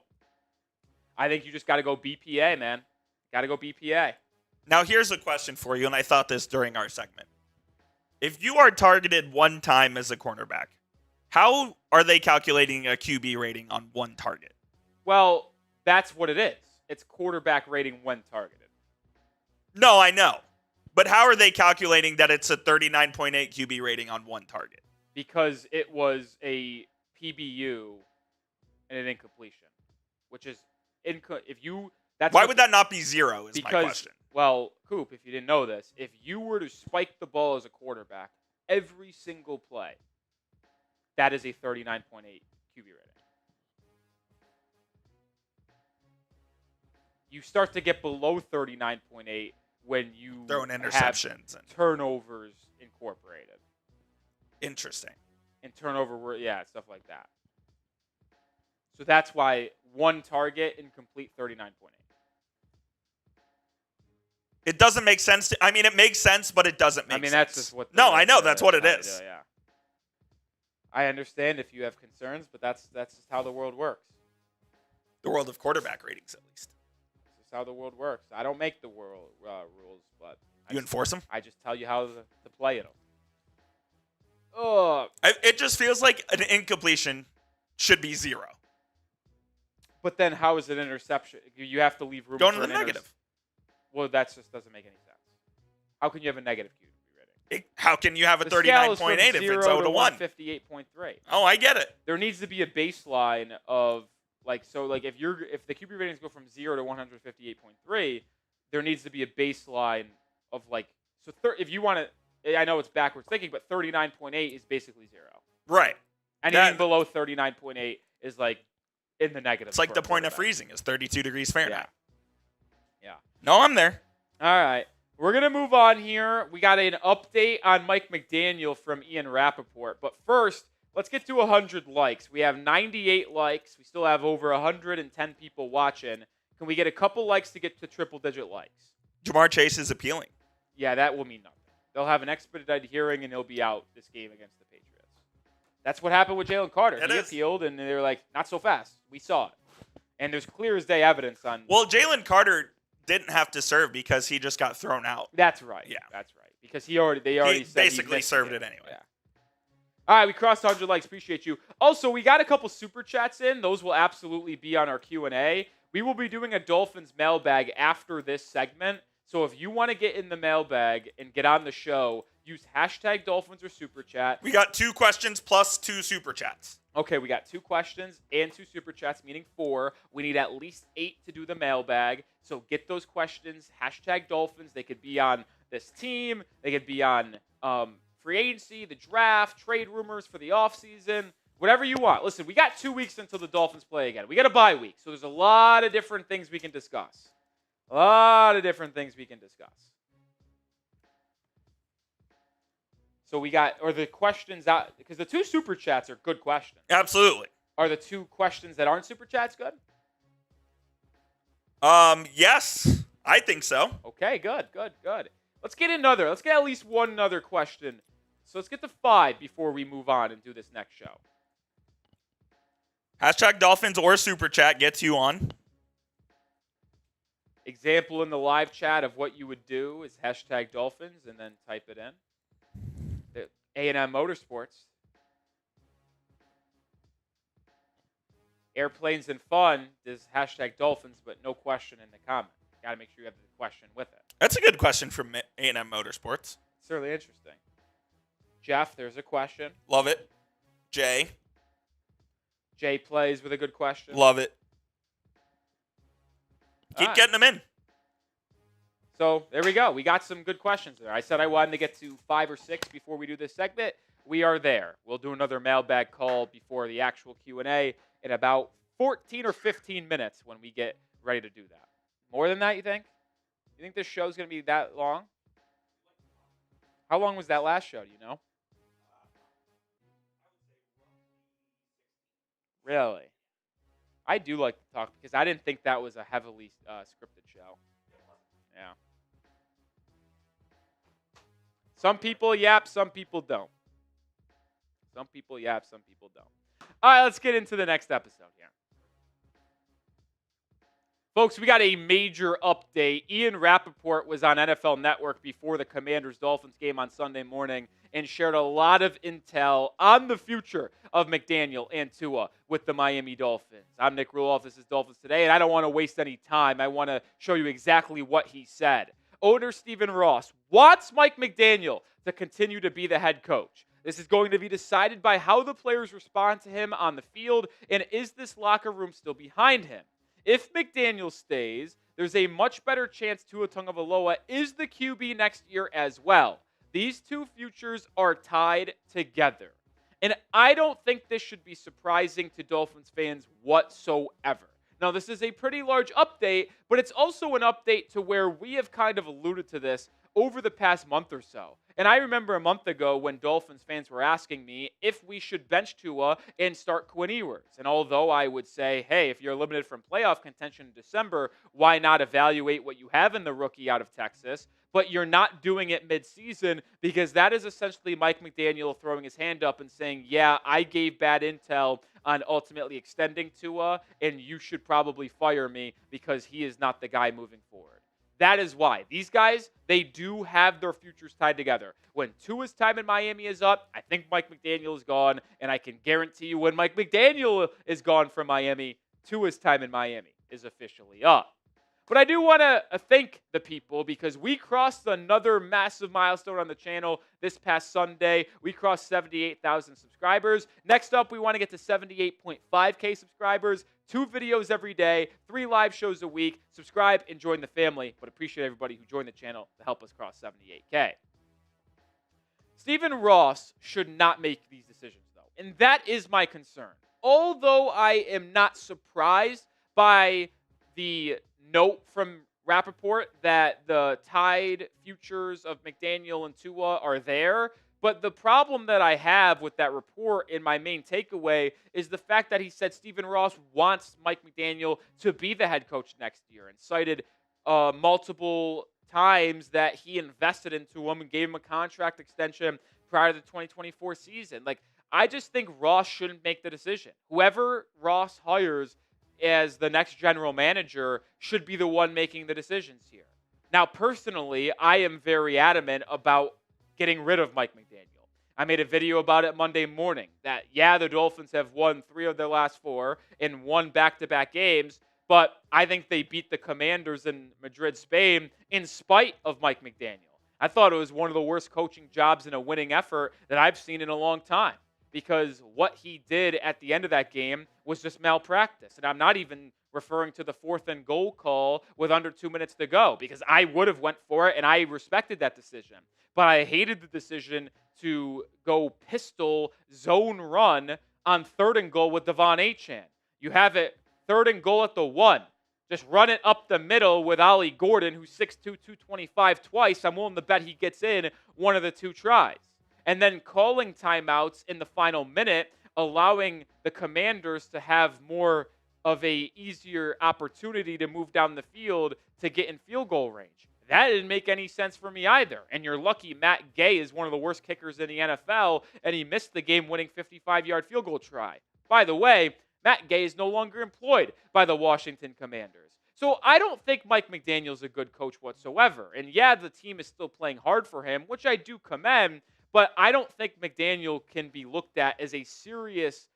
[SPEAKER 1] I think you just got to go BPA, man. Got to go BPA.
[SPEAKER 2] Now here's a question for you, and I thought this during our segment. If you are targeted one time as a cornerback, how are they calculating a QB rating on one target?
[SPEAKER 1] Well, that's what it is. It's quarterback rating when targeted.
[SPEAKER 2] No, I know. But how are they calculating that it's a 39.8 QB rating on one target?
[SPEAKER 1] Because it was a PBU and an incompletion, which is
[SPEAKER 2] Why would that not be 0 is my question.
[SPEAKER 1] Well, Coop, if you didn't know this, if you were to spike the ball as a quarterback every single play, that is a 39.8 QB rating. You start to get below 39.8 when you
[SPEAKER 2] throwing interceptions
[SPEAKER 1] have turnovers incorporated.
[SPEAKER 2] Interesting.
[SPEAKER 1] And stuff like that. So that's why one target, incomplete, 39.8.
[SPEAKER 2] It doesn't make sense. It makes sense, but it doesn't make sense.
[SPEAKER 1] That's just what.
[SPEAKER 2] I know that's what it is.
[SPEAKER 1] Yeah. I understand if you have concerns, but that's just how the world works.
[SPEAKER 2] The world of quarterback ratings, at least.
[SPEAKER 1] That's just how the world works. I don't make the world rules, but
[SPEAKER 2] you enforce them.
[SPEAKER 1] I just tell you how to play them.
[SPEAKER 2] It just feels like an incompletion should be 0.
[SPEAKER 1] But then, how is it interception? You have to leave room.
[SPEAKER 2] Going to the negative.
[SPEAKER 1] Well, that just doesn't make any sense. How can you have a negative QB rating?
[SPEAKER 2] How can you have a 39.8 if it's 0 to 1?
[SPEAKER 1] 58.3.
[SPEAKER 2] Oh, I get it.
[SPEAKER 1] There needs to be a baseline of if the QB ratings go from 0 to 158.3, there needs to be a baseline of if you want to. I know it's backwards thinking, but 39.8 is basically 0.
[SPEAKER 2] Right.
[SPEAKER 1] Anything below 39.8 is in the negative.
[SPEAKER 2] It's like the point of freezing is 32 degrees Fahrenheit.
[SPEAKER 1] Yeah.
[SPEAKER 2] No, I'm there.
[SPEAKER 1] All right. We're going to move on here. We got an update on Mike McDaniel from Ian Rappaport. But first, let's get to 100 likes. We have 98 likes. We still have over 110 people watching. Can we get a couple likes to get to triple-digit likes?
[SPEAKER 2] Jamar Chase is appealing.
[SPEAKER 1] Yeah, that will mean nothing. They'll have an expedited hearing, and he'll be out this game against the Patriots. That's what happened with Jalen Carter. He appealed, and they were like, not so fast. We saw it. And there's clear as day evidence on.
[SPEAKER 2] Well, Jalen Carter didn't have to serve because he just got thrown out.
[SPEAKER 1] That's right.
[SPEAKER 2] Yeah.
[SPEAKER 1] That's right. Because they already said
[SPEAKER 2] basically served it anyway.
[SPEAKER 1] Yeah. All right, we crossed 100 likes. Appreciate you. Also, we got a couple super chats in. Those will absolutely be on our Q&A. We will be doing a Dolphins mailbag after this segment. So if you want to get in the mailbag and get on the show, use hashtag Dolphins or super chat.
[SPEAKER 2] We got 2 questions plus 2 super chats.
[SPEAKER 1] Okay, we got 2 questions and 2 super chats, meaning 4. We need at least 8 to do the mailbag. So get those questions, hashtag Dolphins. They could be on this team. They could be on free agency, the draft, trade rumors for the offseason, whatever you want. Listen, we got 2 weeks until the Dolphins play again. We got a bye week, so there's a lot of different things we can discuss. A lot of different things we can discuss. So we got, or the questions out, because the 2 super chats are good questions.
[SPEAKER 2] Absolutely.
[SPEAKER 1] Are the 2 questions that aren't super chats good?
[SPEAKER 2] Yes, I think so.
[SPEAKER 1] Okay, good. Let's get at least one other question. So let's get to 5 before we move on and do this next show.
[SPEAKER 2] Hashtag Dolphins or super chat gets you on.
[SPEAKER 1] Example in the live chat of what you would do is hashtag Dolphins and then type it in. The A&M Motorsports. Airplanes and fun is hashtag Dolphins, but no question in the comment. Got to make sure you have the question with it.
[SPEAKER 2] That's a good question from A&M Motorsports.
[SPEAKER 1] It's really interesting. Jeff, there's a question.
[SPEAKER 2] Love it. Jay
[SPEAKER 1] plays with a good question.
[SPEAKER 2] Love it. Keep
[SPEAKER 1] right.
[SPEAKER 2] getting them in.
[SPEAKER 1] So there we go. We got some good questions there. I said I wanted to get to 5 or 6 before we do this segment. We are there. We'll do another mailbag call before the actual Q&A in about 14 or 15 minutes when we get ready to do that. More than that, you think? You think this show's going to be that long? How long was that last show, do you know? Really? I do like to talk because I didn't think that was a heavily scripted show. Yeah. Some people yap, some people don't. Some people yap, some people don't. All right, let's get into the next episode here. Folks, we got a major update. Ian Rappaport was on NFL Network before the Commanders-Dolphins game on Sunday morning and shared a lot of intel on the future of McDaniel and Tua with the Miami Dolphins. I'm Nick Ruloff. This is Dolphins Today, and I don't want to waste any time. I want to show you exactly what he said. Owner Stephen Ross wants Mike McDaniel to continue to be the head coach. This is going to be decided by how the players respond to him on the field, and is this locker room still behind him? If McDaniel stays, there's a much better chance Tua Tagovailoa is the QB next year as well. These 2 futures are tied together. And I don't think this should be surprising to Dolphins fans whatsoever. Now, this is a pretty large update, but it's also an update to where we have kind of alluded to this over the past month or so. And I remember a month ago when Dolphins fans were asking me if we should bench Tua and start Quinn Ewers. And although I would say, hey, if you're eliminated from playoff contention in December, why not evaluate what you have in the rookie out of Texas? But you're not doing it midseason because that is essentially Mike McDaniel throwing his hand up and saying, yeah, I gave bad intel on ultimately extending Tua, and you should probably fire me because he is not the guy moving forward. That is why. These guys, they do have their futures tied together. When Tua's time in Miami is up, I think Mike McDaniel is gone, and I can guarantee you when Mike McDaniel is gone from Miami, Tua's time in Miami is officially up. But I do want to thank the people because we crossed another massive milestone on the channel this past Sunday. We crossed 78,000 subscribers. Next up, we want to get to 78.5K subscribers. 2 videos every day, 3 live shows a week. Subscribe and join the family, but appreciate everybody who joined the channel to help us cross 78K. Stephen Ross should not make these decisions, though, and that is my concern. Although I am not surprised by the note from Rappaport that the tied futures of McDaniel and Tua are there. But the problem that I have with that report in my main takeaway is the fact that he said Stephen Ross wants Mike McDaniel to be the head coach next year and cited multiple times that he invested into him and gave him a contract extension prior to the 2024 season. Like, I just think Ross shouldn't make the decision. Whoever Ross hires as the next general manager should be the one making the decisions here. Now, personally, I am very adamant about getting rid of Mike McDaniel. I made a video about it Monday morning that, yeah, the Dolphins have won 3 of their last 4 and won back-to-back games, but I think they beat the Commanders in Madrid, Spain, in spite of Mike McDaniel. I thought it was one of the worst coaching jobs in a winning effort that I've seen in a long time, because what he did at the end of that game was just malpractice. And I'm not even referring to the 4th and goal call with under 2 minutes to go, because I would have went for it and I respected that decision. But I hated the decision to go pistol zone run on 3rd and goal with Devon Achane. You have it 3rd and goal at the 1. Just run it up the middle with Ollie Gordon, who's 6'2", 225 twice. I'm willing to bet he gets in one of the 2 tries. And then calling timeouts in the final minute, allowing the Commanders to have more of a easier opportunity to move down the field to get in field goal range. That didn't make any sense for me either. And you're lucky Matt Gay is one of the worst kickers in the NFL, and he missed the game-winning 55-yard field goal try. By the way, Matt Gay is no longer employed by the Washington Commanders. So I don't think Mike McDaniel's a good coach whatsoever. And yeah, the team is still playing hard for him, which I do commend, but I don't think McDaniel can be looked at as a serious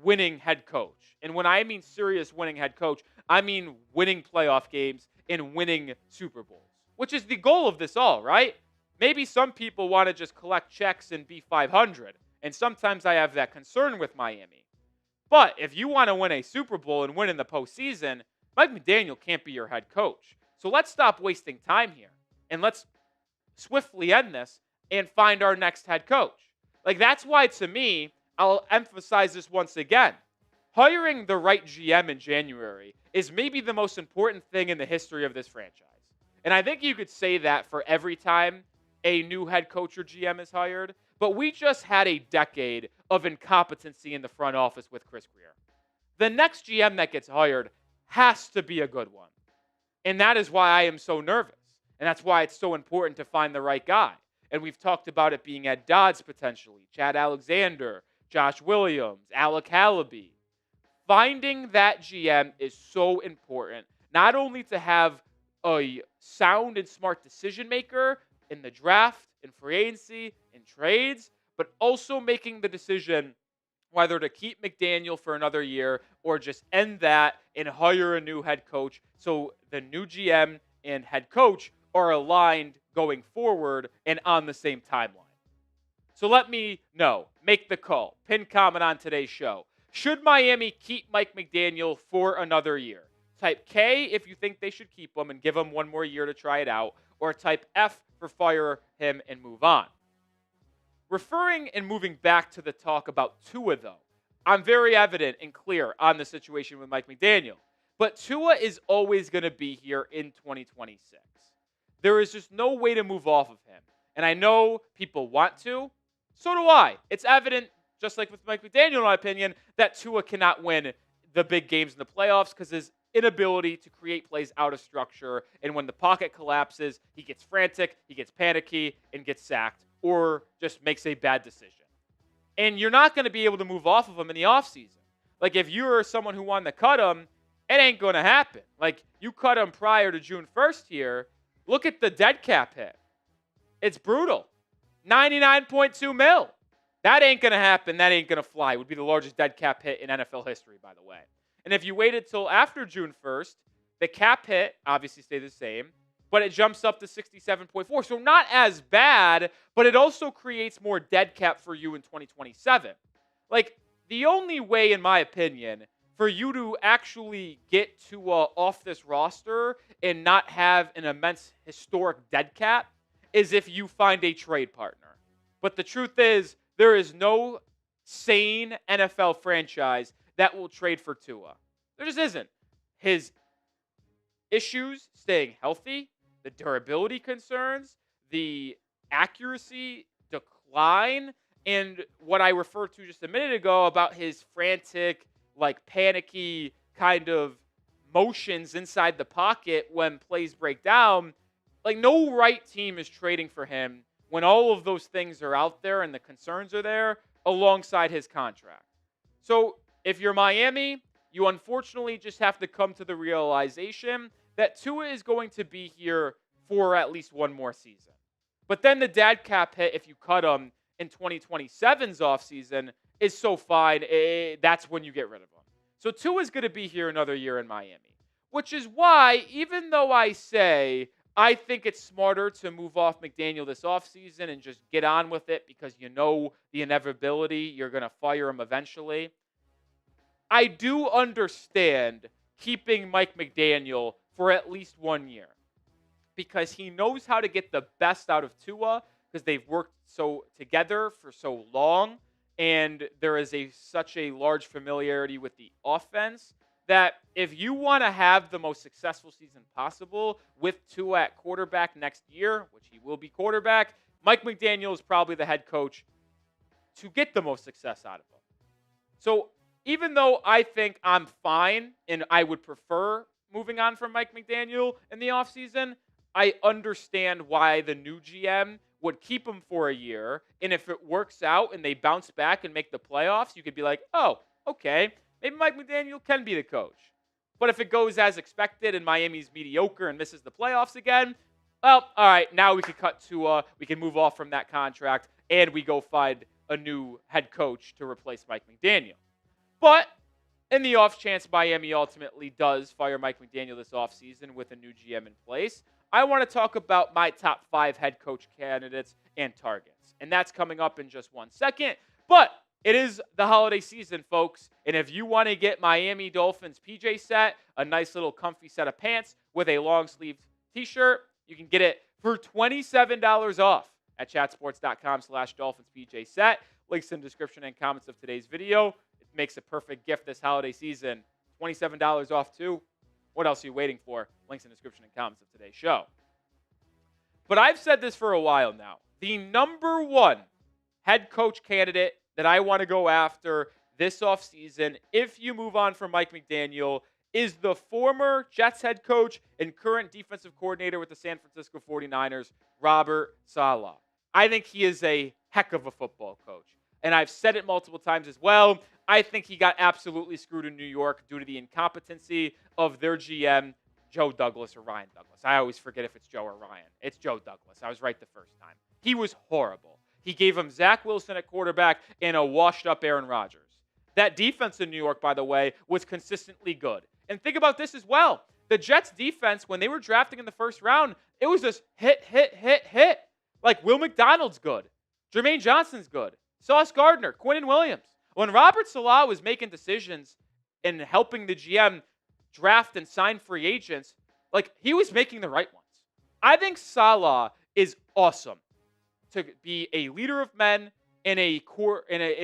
[SPEAKER 1] winning head coach. And when I mean serious winning head coach, I mean winning playoff games and winning Super Bowls, which is the goal of this all, right? Maybe some people want to just collect checks and be 500, and sometimes I have that concern with Miami. But if you want to win a Super Bowl and win in the postseason, Mike McDaniel can't be your head coach. So let's stop wasting time here, and let's swiftly end this and find our next head coach. Like, that's why, to me, I'll emphasize this once again. Hiring the right GM in January is maybe the most important thing in the history of this franchise. And I think you could say that for every time a new head coach or GM is hired. But we just had a decade of incompetency in the front office with Chris Greer. The next GM that gets hired has to be a good one. And that is why I am so nervous. And that's why it's so important to find the right guy. And we've talked about it being Ed Dodds potentially, Chad Alexander, Josh Williams, Alec Halaby. Finding that GM is so important, not only to have a sound and smart decision maker in the draft, in free agency, in trades, but also making the decision whether to keep McDaniel for another year or just end that and hire a new head coach so the new GM and head coach are aligned going forward and on the same timeline. So let me know. Make the call. Pin comment on today's show. Should Miami keep Mike McDaniel for another year? Type K if you think they should keep him and give him one more year to try it out, or type F for fire him and move on. Referring and moving back to the talk about Tua, though, I'm very evident and clear on the situation with Mike McDaniel. But Tua is always going to be here in 2026. There is just no way to move off of him. And I know people want to. So do I. It's evident, just like with Mike McDaniel, in my opinion, that Tua cannot win the big games in the playoffs because his inability to create plays out of structure. And when the pocket collapses, he gets frantic, he gets panicky, and gets sacked, or just makes a bad decision. And you're not going to be able to move off of him in the offseason. Like, if you're someone who wanted to cut him, it ain't going to happen. Like, you cut him prior to June 1st here. Look at the dead cap hit. It's brutal. $99.2 million. That ain't going to happen. That ain't going to fly. It would be the largest dead cap hit in NFL history, by the way. And if you waited till after June 1st, the cap hit obviously stayed the same, but it jumps up to 67.4. So not as bad, but it also creates more dead cap for you in 2027. Like, the only way, in my opinion, for you to actually get to off this roster and not have an immense historic dead cap is if you find a trade partner. But the truth is, there is no sane NFL franchise that will trade for Tua. There just isn't. His issues staying healthy, the durability concerns, the accuracy decline, and what I referred to just a minute ago about his frantic, like panicky kind of motions inside the pocket when plays break down. Like, no right team is trading for him when all of those things are out there and the concerns are there alongside his contract. So if you're Miami, you unfortunately just have to come to the realization that Tua is going to be here for at least one more season. But then the dead cap hit, if you cut him in 2027's offseason, is so fine. That's when you get rid of him. So Tua is going to be here another year in Miami, which is why, even though I say I think it's smarter to move off McDaniel this offseason and just get on with it because you know the inevitability, you're going to fire him eventually, I do understand keeping Mike McDaniel for at least 1 year because he knows how to get the best out of Tua because they've worked together for so long, and there is such a large familiarity with the offense that if you want to have the most successful season possible with Tua at quarterback next year, which he will be quarterback, Mike McDaniel is probably the head coach to get the most success out of him. So even though I think I'm fine and I would prefer moving on from Mike McDaniel in the offseason, I understand why the new GM would keep him for a year. And if it works out and they bounce back and make the playoffs, you could be like, oh, okay, maybe Mike McDaniel can be the coach. But if it goes as expected and Miami's mediocre and misses the playoffs again, well, all right, now we can cut Tua, we can move off from that contract, and we go find a new head coach to replace Mike McDaniel. But in the off chance Miami ultimately does fire Mike McDaniel this offseason with a new GM in place, I want to talk about my top 5 head coach candidates and targets. And that's coming up in just 1 second. But it is the holiday season, folks. And if you want to get Miami Dolphins PJ set, a nice little comfy set of pants with a long sleeve t-shirt, you can get it for $27 off at chatsports.com/Dolphins PJ set. Links in the description and comments of today's video. It makes a perfect gift this holiday season. $27 off too. What else are you waiting for? Links in the description and comments of today's show. But I've said this for a while now. The number 1 head coach candidate that I want to go after this offseason, if you move on from Mike McDaniel, is the former Jets head coach and current defensive coordinator with the San Francisco 49ers, Robert Saleh. I think he is a heck of a football coach. And I've said it multiple times as well. I think he got absolutely screwed in New York due to the incompetency of their GM, Joe Douglas or Ryan Douglas. I always forget if it's Joe or Ryan. It's Joe Douglas. I was right the first time. He was horrible. He gave him Zach Wilson at quarterback and a washed-up Aaron Rodgers. That defense in New York, by the way, was consistently good. And think about this as well. The Jets defense, when they were drafting in the first round, it was just hit. Like, Will McDonald's good. Jermaine Johnson's good. Sauce Gardner, Quinnen Williams. When Robert Saleh was making decisions and helping the GM draft and sign free agents, like, he was making the right ones. I think Saleh is awesome to be a leader of men and a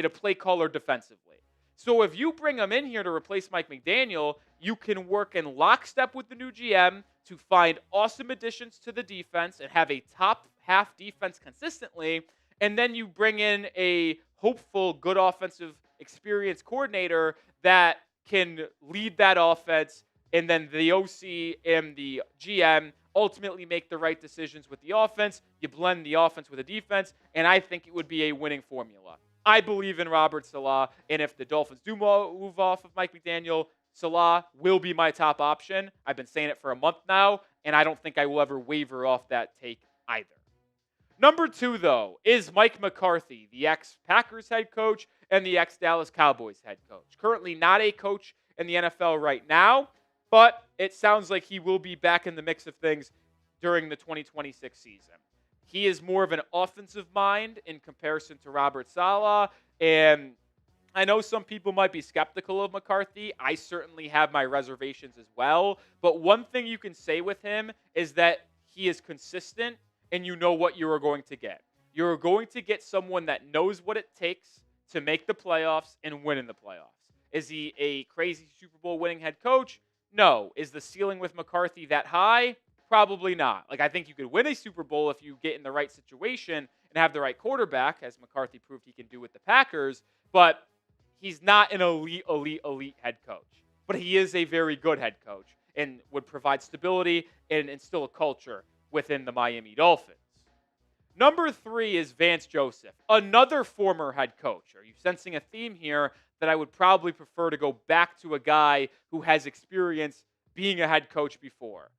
[SPEAKER 1] play caller defensively. So if you bring him in here to replace Mike McDaniel, you can work in lockstep with the new GM to find awesome additions to the defense and have a top half defense consistently. And then you bring in a hopeful, good offensive experienced coordinator that can lead that offense. And then the OC and the GM ultimately make the right decisions with the offense. You blend the offense with the defense. And I think it would be a winning formula. I believe in Robert Saleh. And if the Dolphins do move off of Mike McDaniel, Saleh will be my top option. I've been saying it for a month now. And I don't think I will ever waver off that take either. Number 2, though, is Mike McCarthy, the ex-Packers head coach and the ex-Dallas Cowboys head coach. Currently not a coach in the NFL right now, but it sounds like he will be back in the mix of things during the 2026 season. He is more of an offensive mind in comparison to Robert Saleh, and I know some people might be skeptical of McCarthy. I certainly have my reservations as well, but one thing you can say with him is that he is consistent and you know what you are going to get. You're going to get someone that knows what it takes to make the playoffs and win in the playoffs. Is he a crazy Super Bowl winning head coach? No. Is the ceiling with McCarthy that high? Probably not. Like, I think you could win a Super Bowl if you get in the right situation and have the right quarterback, as McCarthy proved he can do with the Packers, but he's not an elite head coach. But he is a very good head coach and would provide stability and instill a culture within the Miami Dolphins. Number 3 is Vance Joseph, another former head coach. Are you sensing a theme here that I would probably prefer to go back to a guy who has experience being a head coach before?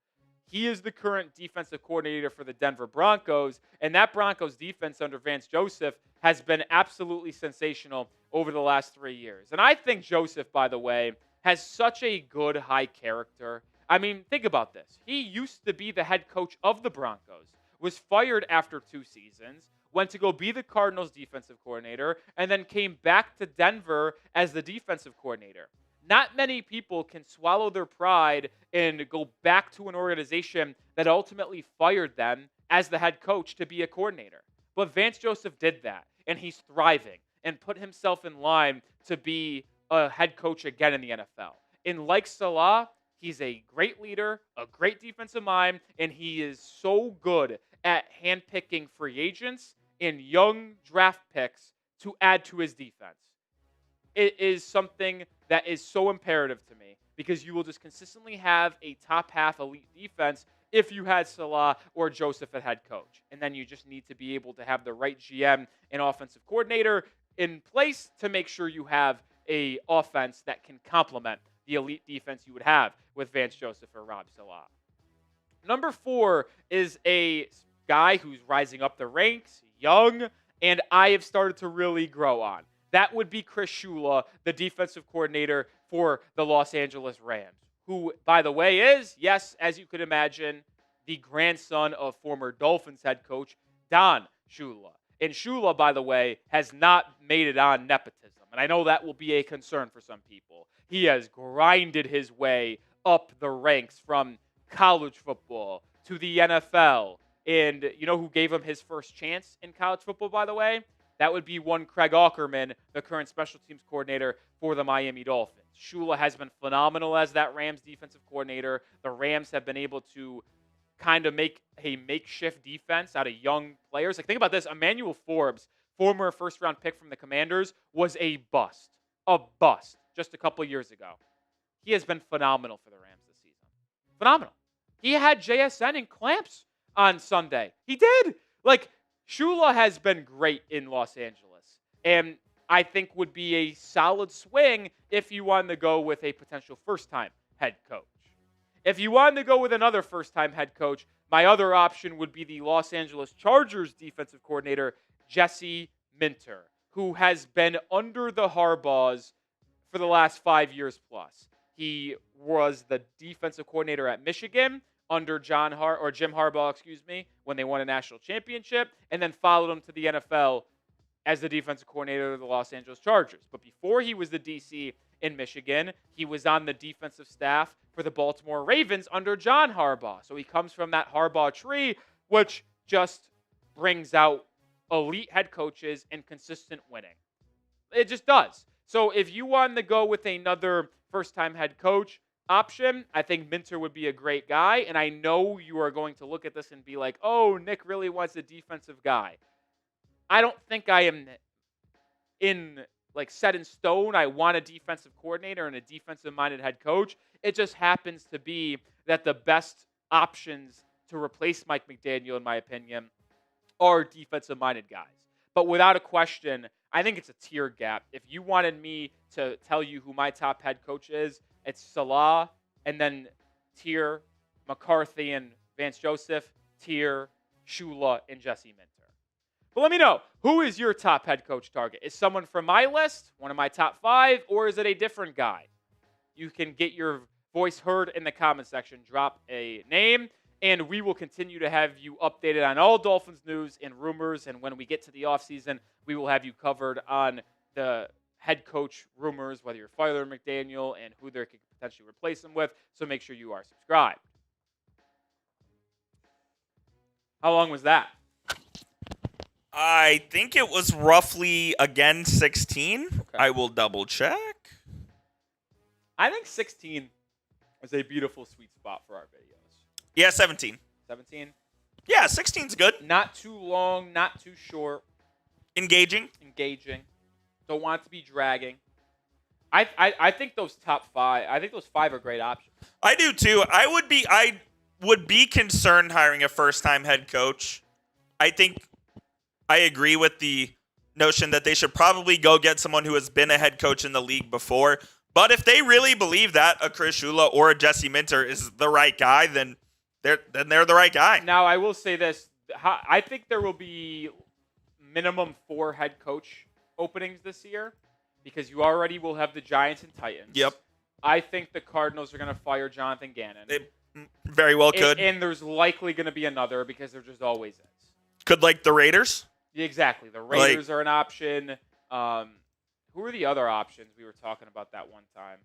[SPEAKER 1] He is the current defensive coordinator for the Denver Broncos, and that Broncos defense under Vance Joseph has been absolutely sensational over the last 3 years. And I think Joseph, by the way, has such a good high character. I mean, think about this. He used to be the head coach of the Broncos, was fired after 2 seasons, went to go be the Cardinals defensive coordinator, and then came back to Denver as the defensive coordinator. Not many people can swallow their pride and go back to an organization that ultimately fired them as the head coach to be a coordinator. But Vance Joseph did that, and he's thriving and put himself in line to be a head coach again in the NFL. And like Salah, he's a great leader, a great defensive mind, and he is so good at handpicking free agents and young draft picks to add to his defense. It is something that is so imperative to me because you will just consistently have a top half elite defense if you had Salah or Joseph at head coach. And then you just need to be able to have the right GM and offensive coordinator in place to make sure you have a offense that can complement the elite defense you would have with Vance Joseph or Rob Salah. Number 4 is a guy who's rising up the ranks, young, and I have started to really grow on. That would be Chris Shula, the defensive coordinator for the Los Angeles Rams, who, by the way, is, yes, as you could imagine, the grandson of former Dolphins head coach Don Shula. And Shula, by the way, has not made it on nepotism. And I know that will be a concern for some people. He has grinded his way up the ranks from college football to the NFL. And you know who gave him his first chance in college football, by the way? That would be one Craig Aukerman, the current special teams coordinator for the Miami Dolphins. Shula has been phenomenal as that Rams defensive coordinator. The Rams have been able to kind of make a makeshift defense out of young players. Like, think about this. Emmanuel Forbes, former first-round pick from the Commanders, was a bust just a couple years ago. He has been phenomenal for the Rams this season. Phenomenal. He had JSN in clamps on Sunday. He did. Like, Shula has been great in Los Angeles, and I think would be a solid swing if you wanted to go with a potential first-time head coach. If you wanted to go with another first-time head coach, my other option would be the Los Angeles Chargers defensive coordinator, Jesse Minter, who has been under the Harbaughs for the last 5 years plus. He was the defensive coordinator at Michigan under Jim Harbaugh, when they won a national championship, and then followed him to the NFL as the defensive coordinator of the Los Angeles Chargers. But before he was the DC in Michigan, he was on the defensive staff for the Baltimore Ravens under John Harbaugh. So he comes from that Harbaugh tree, which just brings out elite head coaches and consistent winning. It just does. So if you wanted to go with another first-time head coach option, I think Minter would be a great guy. And I know you are going to look at this and be like, oh, Nick really wants a defensive guy. I don't think I am set in stone. I want a defensive coordinator and a defensive-minded head coach. It just happens to be that the best options to replace Mike McDaniel, in my opinion, are defensive-minded guys. But without a question, I think it's a tier gap. If you wanted me to tell you who my top head coach is, it's Salah, and then tier McCarthy and Vance Joseph, tier Shula and Jesse Minter. But let me know, who is your top head coach target? Is someone from my list, one of my top 5, or is it a different guy? You can get your voice heard in the comment section. Drop a name, and we will continue to have you updated on all Dolphins news and rumors. And when we get to the offseason, we will have you covered on the head coach rumors, whether you're firing McDaniel and who they could potentially replace him with. So make sure you are subscribed. How long was that?
[SPEAKER 2] I think it was roughly, again, 16. Okay. I will double check.
[SPEAKER 1] I think 16 is a beautiful sweet spot for our videos.
[SPEAKER 2] Yeah, 17.
[SPEAKER 1] 17.
[SPEAKER 2] Yeah, 16's good.
[SPEAKER 1] Not too long, not too short.
[SPEAKER 2] Engaging.
[SPEAKER 1] Don't want it to be dragging. I think those top 5. I think those 5 are great options.
[SPEAKER 2] I do too. I would be concerned hiring a first-time head coach. I think I agree with the notion that they should probably go get someone who has been a head coach in the league before. But if they really believe that a Chris Shula or a Jesse Minter is the right guy, then they're the right guy.
[SPEAKER 1] Now, I will say this. I think there will be minimum 4 head coach openings this year because you already will have the Giants and Titans.
[SPEAKER 2] Yep.
[SPEAKER 1] I think the Cardinals are going to fire Jonathan Gannon.
[SPEAKER 2] They very well could.
[SPEAKER 1] And there's likely going to be another because there just always is.
[SPEAKER 2] Could like the Raiders?
[SPEAKER 1] Exactly. The Raiders are an option. Who are the other options we were talking about that one time?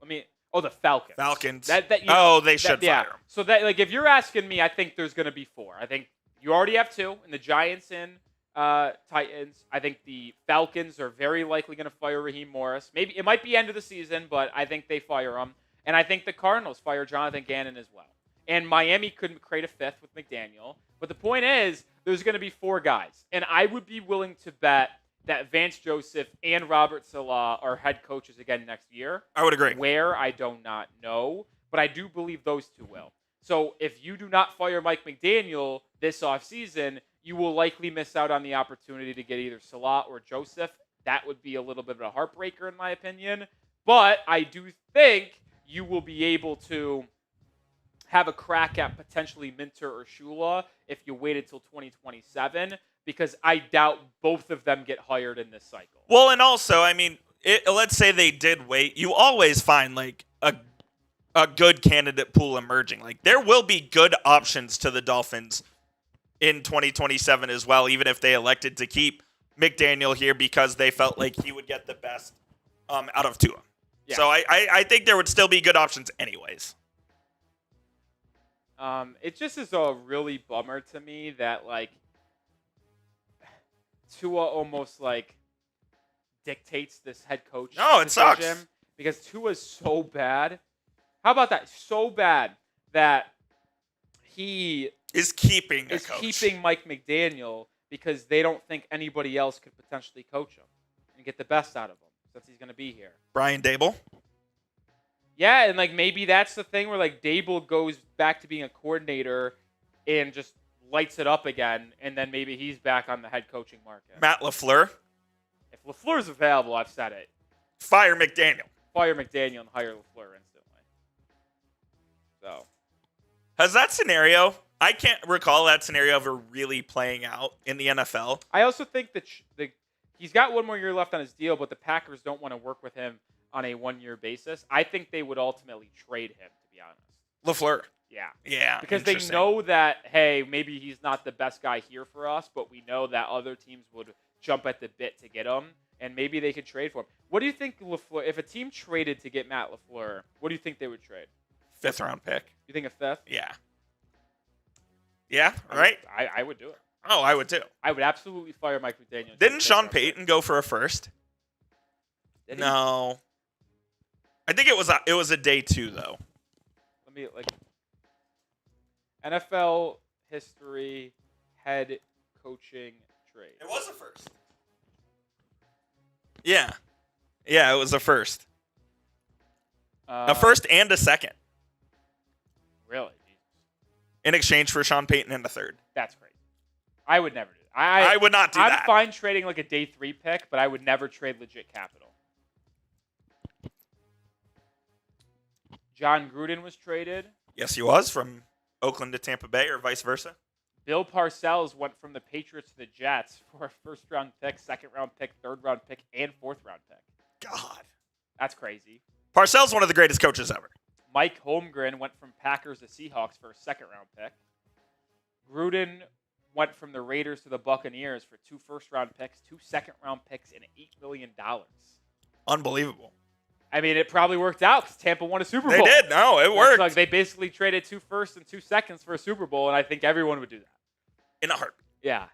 [SPEAKER 1] The Falcons.
[SPEAKER 2] They should fire him.
[SPEAKER 1] So that if you're asking me, I think there's going to be 4. I think you already have 2 in the Giants and Titans. I think the Falcons are very likely going to fire Raheem Morris. Maybe it might be end of the season, but I think they fire him. And I think the Cardinals fire Jonathan Gannon as well. And Miami could create a 5th with McDaniel. But the point is, there's going to be 4 guys. And I would be willing to bet that Vance Joseph and Robert Saleh are head coaches again next year.
[SPEAKER 2] I would agree.
[SPEAKER 1] Where, I do not know. But I do believe those 2 will. So if you do not fire Mike McDaniel this offseason, you will likely miss out on the opportunity to get either Saleh or Joseph. That would be a little bit of a heartbreaker in my opinion. But I do think you will be able to have a crack at potentially Minter or Shula if you wait until 2027, because I doubt both of them get hired in this cycle.
[SPEAKER 2] Well, and also, I mean, let's say they did wait. You always find like a good candidate pool emerging. Like there will be good options to the Dolphins in 2027 as well, even if they elected to keep McDaniel here because they felt like he would get the best out of Tua. Yeah. So I think there would still be good options anyways.
[SPEAKER 1] It just is a really bummer to me that Tua almost dictates this head coach.
[SPEAKER 2] No, it sucks
[SPEAKER 1] because Tua's so bad. How about that? So bad that he
[SPEAKER 2] is keeping
[SPEAKER 1] Mike McDaniel because they don't think anybody else could potentially coach him and get the best out of him since he's going to be here.
[SPEAKER 2] Brian Daboll.
[SPEAKER 1] Yeah, and maybe that's the thing where Daboll goes back to being a coordinator and just lights it up again, and then maybe he's back on the head coaching market.
[SPEAKER 2] Matt LaFleur.
[SPEAKER 1] If LaFleur's available, I've said it.
[SPEAKER 2] Fire McDaniel.
[SPEAKER 1] Fire McDaniel and hire LaFleur instantly. So,
[SPEAKER 2] has that scenario? I can't recall that scenario ever really playing out in the NFL.
[SPEAKER 1] I also think that he's got 1 more year left on his deal, but the Packers don't want to work with him on a 1-year basis. I think they would ultimately trade him, to be honest.
[SPEAKER 2] LaFleur.
[SPEAKER 1] Yeah. Because they know that, hey, maybe he's not the best guy here for us, but we know that other teams would jump at the bit to get him, and maybe they could trade for him. What do you think LaFleur, if a team traded to get Matt LaFleur, what do you think they would trade?
[SPEAKER 2] 5th round pick.
[SPEAKER 1] You think a 5th?
[SPEAKER 2] Yeah. Yeah, right?
[SPEAKER 1] I would do it.
[SPEAKER 2] Oh, I would too.
[SPEAKER 1] I would absolutely fire Mike McDaniel.
[SPEAKER 2] Didn't Sean Payton go for a 1st?
[SPEAKER 1] Did he?
[SPEAKER 2] No. I think it was a day 2 though.
[SPEAKER 1] Let me NFL history head coaching trade.
[SPEAKER 2] It was a 1st. Yeah. Yeah, it was a 1st. A 1st and a 2nd.
[SPEAKER 1] Really? Jesus.
[SPEAKER 2] In exchange for Sean Payton and a 3rd.
[SPEAKER 1] That's crazy. I would never do that.
[SPEAKER 2] I would not do that.
[SPEAKER 1] I'm fine trading a day 3 pick, but I would never trade legit capital. John Gruden was traded.
[SPEAKER 2] Yes, he was, from Oakland to Tampa Bay or vice versa.
[SPEAKER 1] Bill Parcells went from the Patriots to the Jets for a 1st-round pick, 2nd-round pick, 3rd-round pick, and 4th-round pick.
[SPEAKER 2] God.
[SPEAKER 1] That's crazy.
[SPEAKER 2] Parcells, one of the greatest coaches ever.
[SPEAKER 1] Mike Holmgren went from Packers to Seahawks for a 2nd-round pick. Gruden went from the Raiders to the Buccaneers for 2 1st-round picks, 2 2nd-round picks, and $8 million.
[SPEAKER 2] Unbelievable.
[SPEAKER 1] I mean, it probably worked out because Tampa won a Super Bowl.
[SPEAKER 2] They did. No, it worked.
[SPEAKER 1] They basically traded 2 1sts and 2 2nds for a Super Bowl, and I think everyone would do that.
[SPEAKER 2] In a heartbeat.
[SPEAKER 1] Yeah.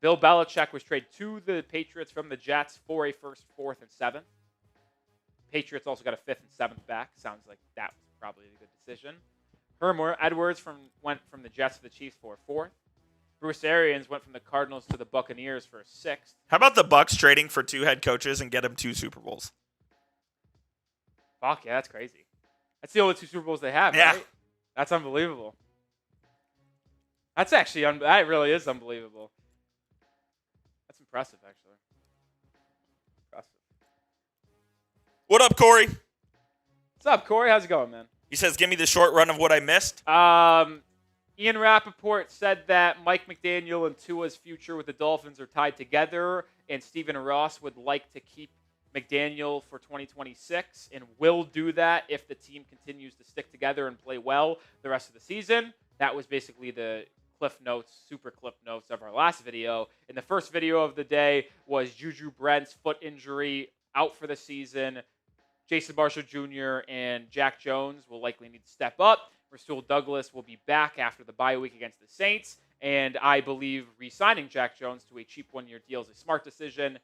[SPEAKER 1] Bill Belichick was traded to the Patriots from the Jets for a 1st, 4th, and 7th. Patriots also got a 5th and 7th back. Sounds like that was probably a good decision. Herm Edwards went from the Jets to the Chiefs for a 4th. Bruce Arians went from the Cardinals to the Buccaneers for a 6th.
[SPEAKER 2] How about the Bucs trading for 2 head coaches and get them 2 Super Bowls?
[SPEAKER 1] Fuck, yeah, that's crazy. That's the only 2 Super Bowls they have,
[SPEAKER 2] Yeah.
[SPEAKER 1] right? That's unbelievable. That's actually, that really is unbelievable. That's impressive, actually. Impressive.
[SPEAKER 2] What up, Corey?
[SPEAKER 1] What's up, Corey? How's it going, man?
[SPEAKER 2] He says, give me the short run of what I missed.
[SPEAKER 1] Ian Rappaport said that Mike McDaniel and Tua's future with the Dolphins are tied together, and Stephen Ross would like to keep McDaniel for 2026 and will do that if the team continues to stick together and play well the rest of the season. That was basically the super cliff notes of our last video. And the first video of the day was Juju Brents' foot injury, out for the season. Jason Marshall Jr. and Jack Jones will likely need to step up. Rasul Douglas will be back after the bye week against the Saints. And I believe re-signing Jack Jones to a cheap 1-year deal is a smart decision.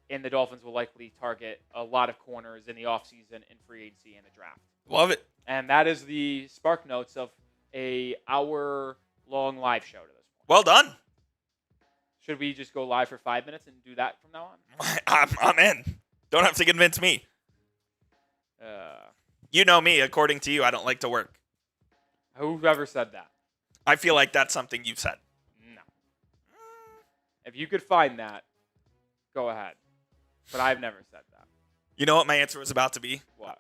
[SPEAKER 1] And the Dolphins will likely target a lot of corners in the offseason, in free agency, and the draft.
[SPEAKER 2] Love it.
[SPEAKER 1] And that is the spark notes of a hour-long live show to this point.
[SPEAKER 2] Well done.
[SPEAKER 1] Should we just go live for 5 minutes and do that from now on?
[SPEAKER 2] I'm in. Don't have to convince me. You know me. According to you, I don't like to work.
[SPEAKER 1] Whoever said that?
[SPEAKER 2] I feel like that's something you've said.
[SPEAKER 1] No. If you could find that, go ahead. But I've never said that.
[SPEAKER 2] You know what my answer was about to be?
[SPEAKER 1] What?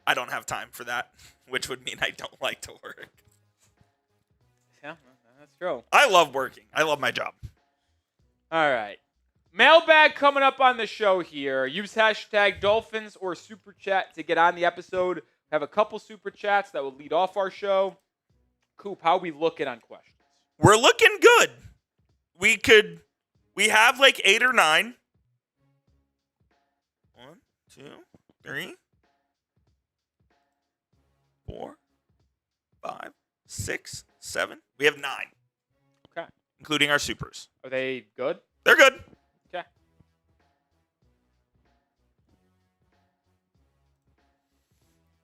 [SPEAKER 2] I don't have time for that, which would mean I don't like to work.
[SPEAKER 1] Yeah, that's true.
[SPEAKER 2] I love working. I love my job.
[SPEAKER 1] All right. Mailbag coming up on the show here. Use hashtag Dolphins or Super Chat to get on the episode. We have a couple Super Chats that will lead off our show. Coop, how we looking on questions?
[SPEAKER 2] We're looking good. We have like 8 or 9. 1, 2, 3, 4, 5, 6, 7. We have 9.
[SPEAKER 1] Okay.
[SPEAKER 2] Including our supers.
[SPEAKER 1] Are they good?
[SPEAKER 2] They're good.
[SPEAKER 1] Okay.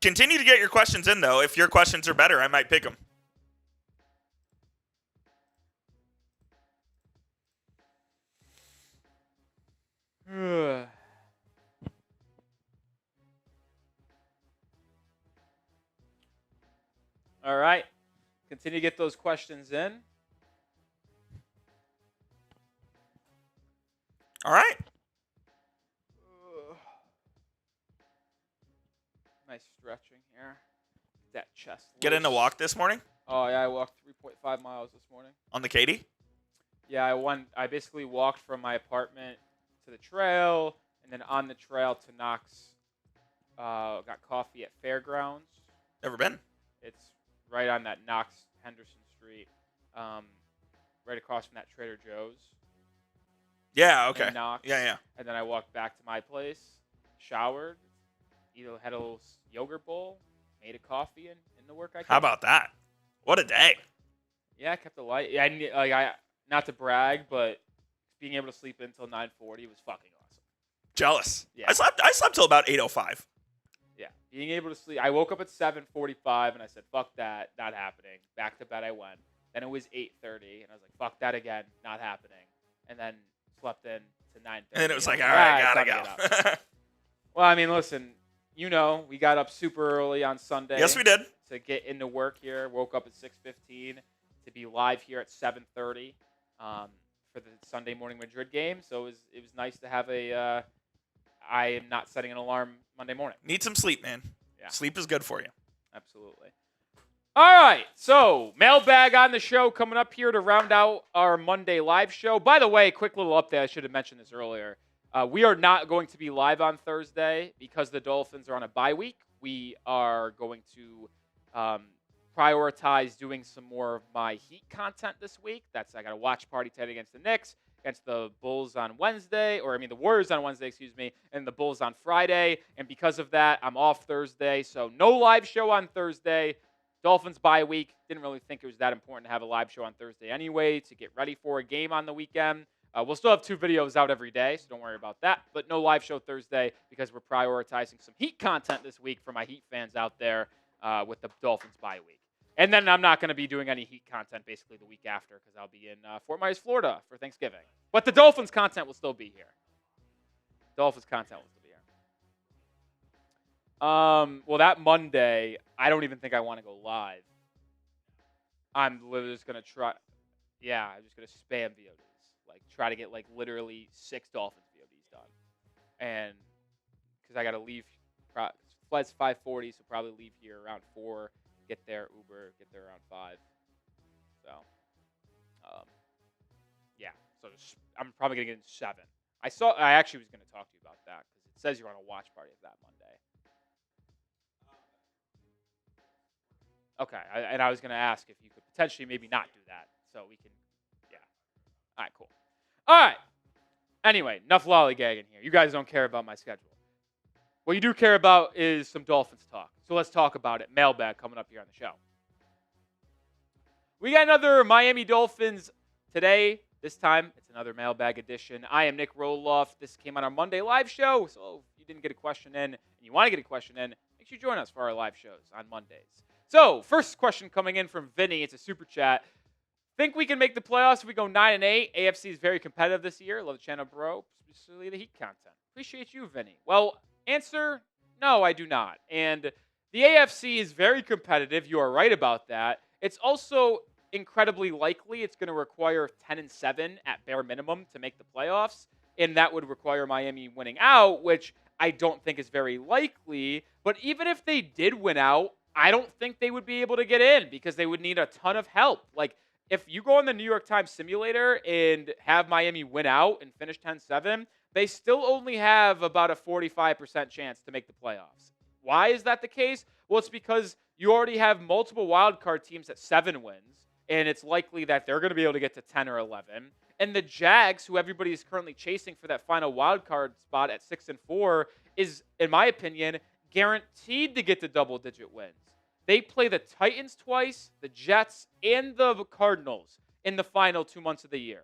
[SPEAKER 2] Continue to get your questions in, though. If your questions are better, I might pick them.
[SPEAKER 1] All right. Continue to get those questions in.
[SPEAKER 2] All right.
[SPEAKER 1] Nice stretching here. That chest.
[SPEAKER 2] Get in a walk this morning
[SPEAKER 1] Oh, yeah. I walked 3.5 miles this morning.
[SPEAKER 2] on the Katy.
[SPEAKER 1] Yeah, I basically walked from my apartment to the trail, and then on the trail to Knox. Got coffee at Fairgrounds.
[SPEAKER 2] Never been.
[SPEAKER 1] It's right on that Knox Henderson Street, right across from that Trader Joe's.
[SPEAKER 2] Yeah, okay.
[SPEAKER 1] In Knox.
[SPEAKER 2] Yeah.
[SPEAKER 1] And then I walked back to my place, showered, had a little yogurt bowl, made a coffee, and in the work I came.
[SPEAKER 2] How about that? What a day.
[SPEAKER 1] Yeah, I kept it light. Yeah, I not to brag, but being able to sleep until 9:40 was fucking awesome.
[SPEAKER 2] Jealous.
[SPEAKER 1] Yeah.
[SPEAKER 2] I slept till about 8:05.
[SPEAKER 1] Yeah, being able to sleep. I woke up at 7:45, and I said, "Fuck that, not happening." Back to bed I went. Then it was 8:30, and I was like, "Fuck that again, not happening." And then slept in to 9:30.
[SPEAKER 2] And then it was like, all right, gotta go.
[SPEAKER 1] Well, I mean, listen, we got up super early on Sunday.
[SPEAKER 2] Yes, we did.
[SPEAKER 1] To get into work here. Woke up at 6:15 to be live here at 7:30 for the Sunday morning Madrid game. So it was nice to have a. I am not setting an alarm Monday morning.
[SPEAKER 2] Need some sleep, man.
[SPEAKER 1] Yeah.
[SPEAKER 2] Sleep is good for you.
[SPEAKER 1] Absolutely. All right, so mailbag on the show coming up here to round out our Monday live show. By the way, quick little update. I should have mentioned this earlier. We are not going to be live on Thursday because the Dolphins are on a bye week. We are going to prioritize doing some more of my Heat content this week. I got a watch party tonight against the Knicks, against the Bulls on Wednesday, the Warriors on Wednesday, and the Bulls on Friday. And because of that, I'm off Thursday, so no live show on Thursday. Dolphins bye week. Didn't really think it was that important to have a live show on Thursday anyway to get ready for a game on the weekend. We'll still have 2 videos out every day, so don't worry about that. But no live show Thursday because we're prioritizing some Heat content this week for my Heat fans out there. with the Dolphins bye week. And then I'm not going to be doing any Heat content basically the week after because I'll be in Fort Myers, Florida for Thanksgiving. But the Dolphins content will still be here. Dolphins content will still be here. Well, that Monday, I don't even think I want to go live. I'm literally just going to try. Yeah, I'm just going to spam VODs. Like, try to get, like, literally 6 Dolphins VODs done. And because I got to leave. Flight's 5:40, so probably leave here around 4. Get there, Uber, get there around 5. So, yeah. So I'm probably going to get in 7. I actually was going to talk to you about that because it says you're on a watch party of that Monday. Okay. And I was going to ask if you could potentially maybe not do that so we can, yeah. All right, cool. All right. Anyway, enough lollygagging here. You guys don't care about my schedule. What you do care about is some Dolphins talk. So let's talk about it. Mailbag coming up here on the show. We got another Miami Dolphins today. This time, it's another Mailbag edition. I am Nick Roloff. This came on our Monday live show. So if you didn't get a question in and you want to get a question in, make sure you join us for our live shows on Mondays. So first question coming in from Vinny. It's a super chat. Think we can make the playoffs if we go 9-8? AFC is very competitive this year. Love the channel, bro. Especially the Heat content. Appreciate you, Vinny. Well, answer, no, I do not. And the AFC is very competitive. You are right about that. It's also incredibly likely it's going to require 10-7 at bare minimum to make the playoffs. And that would require Miami winning out, which I don't think is very likely. But even if they did win out, I don't think they would be able to get in because they would need a ton of help. Like, if you go on the New York Times simulator and have Miami win out and finish 10-7, they still only have about a 45% chance to make the playoffs. Why is that the case? Well, it's because you already have multiple wildcard teams at 7 wins, and it's likely that they're going to be able to get to 10 or 11. And the Jags, who everybody is currently chasing for that final wildcard spot at 6-4, is, in my opinion, guaranteed to get to double-digit wins. They play the Titans twice, the Jets, and the Cardinals in the final 2 months of the year.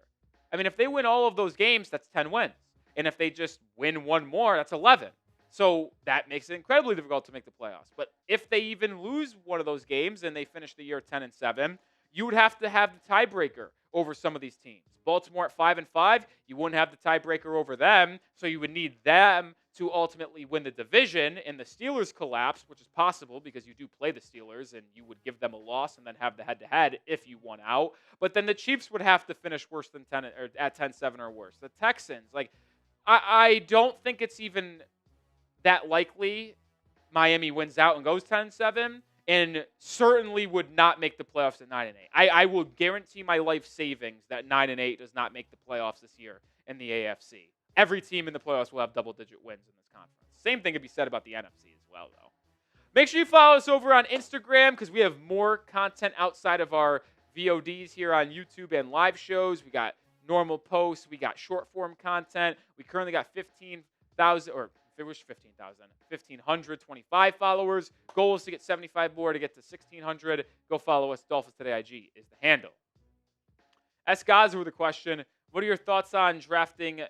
[SPEAKER 1] I mean, if they win all of those games, that's 10 wins. And if they just win one more, that's 11. So that makes it incredibly difficult to make the playoffs. But if they even lose one of those games and they finish the year 10-7, you would have to have the tiebreaker over some of these teams. Baltimore at 5-5, you wouldn't have the tiebreaker over them, so you would need them to ultimately win the division, and the Steelers collapse, which is possible because you do play the Steelers, and you would give them a loss and then have the head-to-head if you won out. But then the Chiefs would have to finish worse than 10 or at 10-7 or worse. The Texans, I don't think it's even that likely Miami wins out and goes 10-7, and certainly would not make the playoffs at 9-8. I will guarantee my life savings that 9-8 does not make the playoffs this year in the AFC. Every team in the playoffs will have double-digit wins in this conference. Same thing could be said about the NFC as well, though. Make sure you follow us over on Instagram because we have more content outside of our VODs here on YouTube and live shows. We got normal posts. We got short-form content. We currently got 15,000, or if it was 15,000, 1,525 followers. Goal is to get 75 more to get to 1,600. Go follow us. Dolphins Today IG is the handle. S. Gaza with a question. What are your thoughts on drafting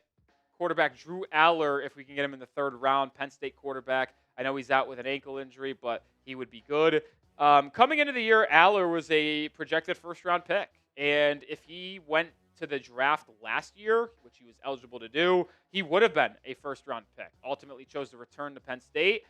[SPEAKER 1] quarterback Drew Aller if we can get him in the 3rd round? Penn State quarterback. I know he's out with an ankle injury, but he would be good. Coming into the year, Aller was a projected 1st-round pick. And if he went to the draft last year, which he was eligible to do, he would have been a 1st-round pick. Ultimately chose to return to Penn State.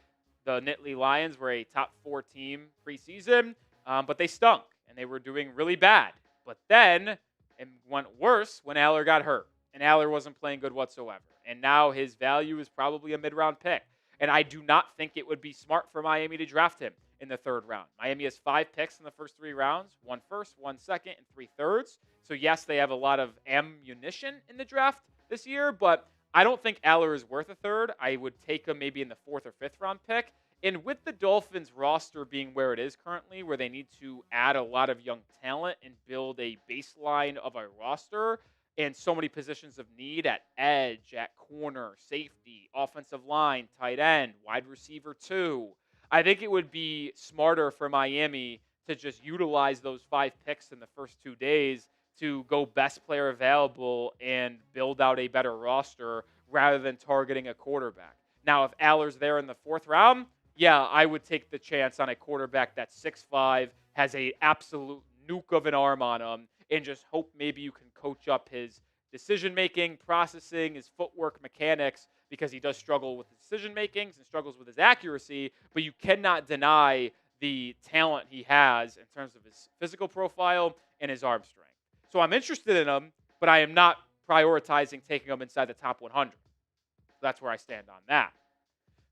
[SPEAKER 1] The Nittany Lions were a top 4 team preseason, but they stunk, and they were doing really bad. But then it went worse when Aller got hurt, and Aller wasn't playing good whatsoever. And now his value is probably a mid-round pick. And I do not think it would be smart for Miami to draft him in the 3rd round. Miami has 5 picks in the first 3 rounds, 1 first, 1 second, and 3 thirds. So, yes, they have a lot of ammunition in the draft this year, but I don't think Aller is worth a 3rd. I would take him maybe in the 4th or 5th round pick. And with the Dolphins roster being where it is currently, where they need to add a lot of young talent and build a baseline of a roster, and so many positions of need at edge, at corner, safety, offensive line, tight end, wide receiver 2. I think it would be smarter for Miami to just utilize those 5 picks in the first 2 days to go best player available and build out a better roster rather than targeting a quarterback. Now, if Aller's there in the 4th round, yeah, I would take the chance on a quarterback that's 6'5", has a absolute nuke of an arm on him, and just hope maybe you can coach up his decision-making, processing, his footwork, mechanics, because he does struggle with his decision-makings and struggles with his accuracy, but you cannot deny the talent he has in terms of his physical profile and his arm strength. So I'm interested in him, but I am not prioritizing taking him inside the top 100. So that's where I stand on that.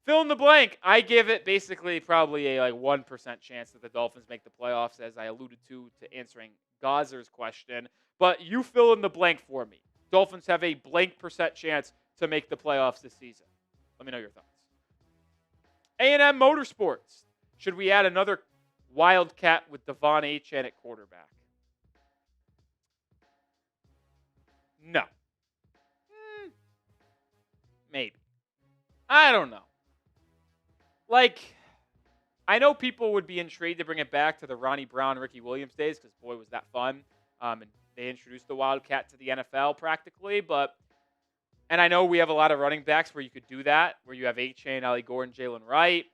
[SPEAKER 1] Fill in the blank. I give it basically probably a 1% chance that the Dolphins make the playoffs, as I alluded to answering Gazer's question. But you fill in the blank for me. Dolphins have a blank percent chance to make the playoffs this season. Let me know your thoughts. A&M Motorsports. Should we add another Wildcat with Devon Achane at quarterback? No. Maybe. I don't know. I know people would be intrigued to bring it back to the Ronnie Brown, Ricky Williams days because, boy, was that fun. And they introduced the Wildcat to the NFL practically. And I know we have a lot of running backs where you could do that, where you have Achane, Ali Gordon, Jalen Wright.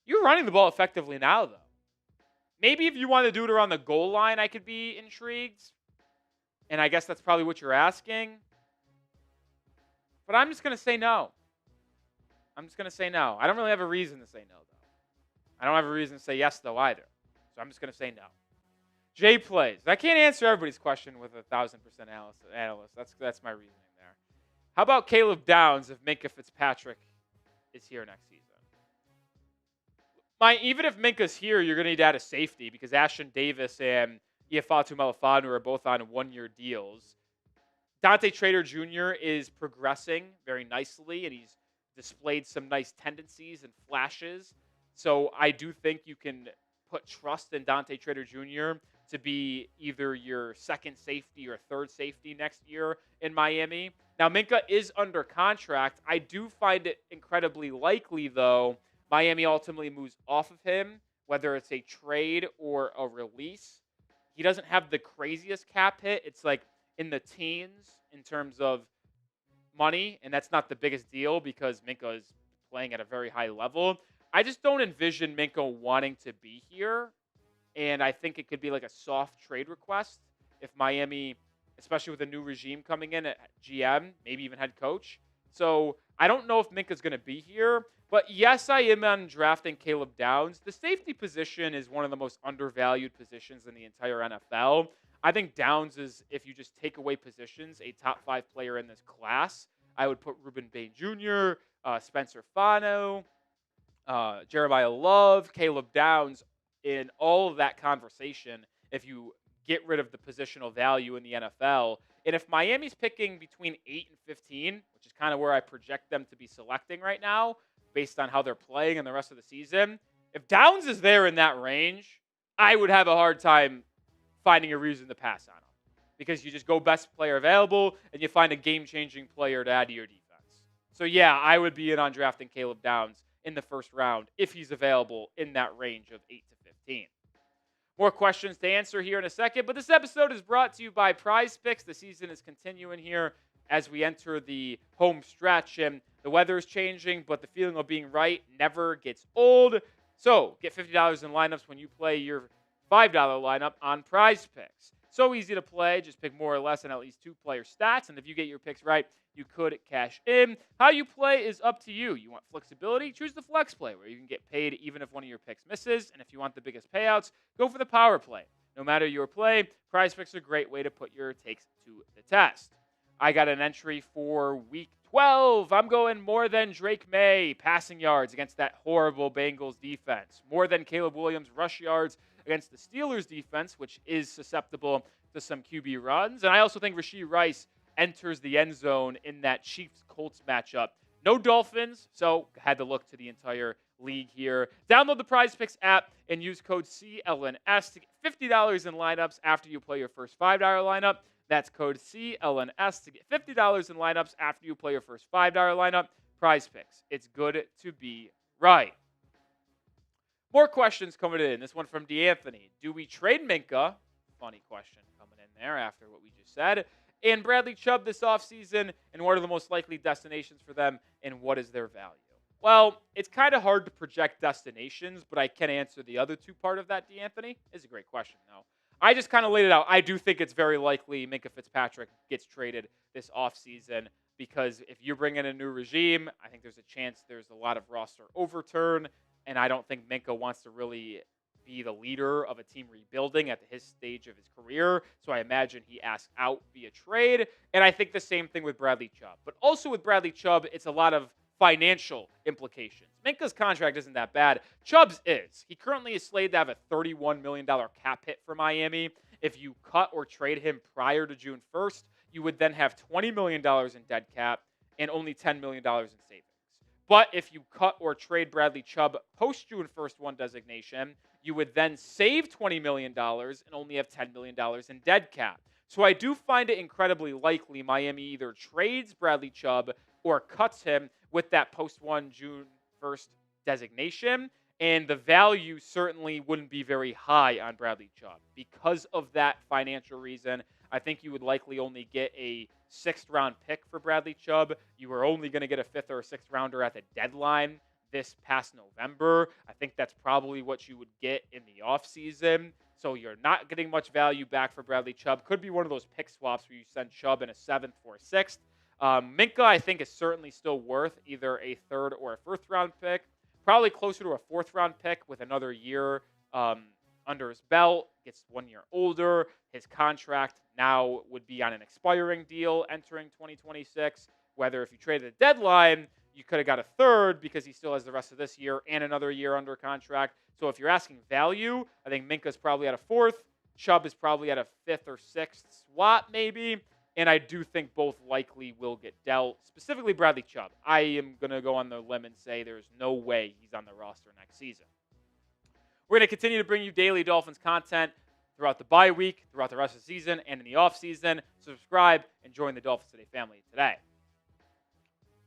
[SPEAKER 1] You're running the ball effectively now, though. Maybe if you want to do it around the goal line, I could be intrigued. And I guess that's probably what you're asking. But I'm just going to say no. I don't really have a reason to say no, though. I don't have a reason to say yes, though, either. So I'm just going to say no. Jay plays. I can't answer everybody's question with 1,000% analyst. That's my reasoning there. How about Caleb Downs if Minkah Fitzpatrick is here next season? Even if Minka's here, you're going to need to add a safety because Ashton Davis and Iafatu Malafanu are both on one-year deals. Dante Trader Jr. is progressing very nicely, and he's displayed some nice tendencies and flashes. So I do think you can put trust in Dante Trader Jr. to be either your second safety or third safety next year in Miami. Now, Minkah is under contract. I do find it incredibly likely, though, Miami ultimately moves off of him, whether it's a trade or a release. He doesn't have the craziest cap hit. It's like in the teens in terms of money, and that's not the biggest deal because Minkah is playing at a very high level. I just don't envision Minkah wanting to be here, and I think it could be like a soft trade request if Miami, especially with a new regime coming in at GM, maybe even head coach. So I don't know if Minkah's going to be here, but yes, I am on drafting Caleb Downs. The safety position is one of the most undervalued positions in the entire NFL. I think Downs is, if you just take away positions, a top 5 player in this class. I would put Ruben Bain Jr., Spencer Fano, Jeremiah Love, Caleb Downs in all of that conversation if you get rid of the positional value in the NFL. And if Miami's picking between 8 and 15, which is kind of where I project them to be selecting right now, based on how they're playing in the rest of the season, if Downs is there in that range, I would have a hard time finding a reason to pass on him because you just go best player available and you find a game-changing player to add to your defense. So, yeah, I would be in on drafting Caleb Downs in the first round if he's available in that range of 8 to 15. More questions to answer here in a second, but this episode is brought to you by Prize Picks. The season is continuing here as we enter the home stretch, and the weather is changing, but the feeling of being right never gets old. So get $50 in lineups when you play your $5 lineup on Prize Picks. So easy to play. Just pick more or less on at least 2 player stats, and if you get your picks right, you could cash in. How you play is up to you. You want flexibility? Choose the flex play, where you can get paid even if one of your picks misses. And if you want the biggest payouts, go for the power play. No matter your play, Prize Picks are a great way to put your takes to the test. I got an entry for Week 12. I'm going more than Drake May passing yards against that horrible Bengals defense. More than Caleb Williams rush yards against the Steelers defense, which is susceptible to some QB runs. And I also think Rashee Rice enters the end zone in that Chiefs-Colts matchup. No Dolphins, so had to look to the entire league here. Download the Prize Picks app and use code CLNS to get $50 in lineups after you play your first $5 lineup. That's code CLNS to get $50 in lineups after you play your first $5 lineup. Prize Picks. It's good to be right. More questions coming in. This one from D'Anthony. Do we trade Minkah? Funny question coming in there after what we just said. and Bradley Chubb this offseason, and what are the most likely destinations for them, and what is their value? Well, it's kind of hard to project destinations, but I can answer the other two part of that, D'Anthony. It's a great question, though. I just kind of laid it out. I do think it's very likely Minkah Fitzpatrick gets traded this offseason because if you bring in a new regime, I think there's a chance there's a lot of roster overturn, and I don't think Minkah wants to really be the leader of a team rebuilding at his stage of his career. So I imagine he asks out via trade. And I think the same thing with Bradley Chubb. But also with Bradley Chubb, it's a lot of financial implications. Minkah's contract isn't that bad. Chubb's is. He currently is slated to have a $31 million cap hit for Miami. If you cut or trade him prior to June 1st, you would then have $20 million in dead cap and only $10 million in savings. But if you cut or trade Bradley Chubb post June 1st 1 designation, you would then save $20 million and only have $10 million in dead cap. So I do find it incredibly likely Miami either trades Bradley Chubb or cuts him with that post June 1st designation. And the value certainly wouldn't be very high on Bradley Chubb. Because of that financial reason, I think you would likely only get a 6th round pick for Bradley Chubb. You were only going to get a 5th or 6th rounder at the deadline this past November. I think that's probably what you would get in the offseason. So you're not getting much value back for Bradley Chubb. Could be one of those pick swaps where you send Chubb in a 7th or a 6th. Minkah, I think, is certainly still worth either a 3rd or a 4th round pick. Probably closer to a 4th round pick with another year under his belt. Gets 1 year older. His contract now would be on an expiring deal entering 2026. Whether if you traded a deadline, you could have got a 3rd because he still has the rest of this year and another year under contract. So if you're asking value, I think Minkah's probably at a 4th. Chubb is probably at a 5th or 6th swap maybe. And I do think both likely will get dealt, specifically Bradley Chubb. I am going to go on the limb and say there's no way he's on the roster next season. We're going to continue to bring you daily Dolphins content throughout the bye week, throughout the rest of the season, and in the offseason. Subscribe and join the Dolphins Today family today.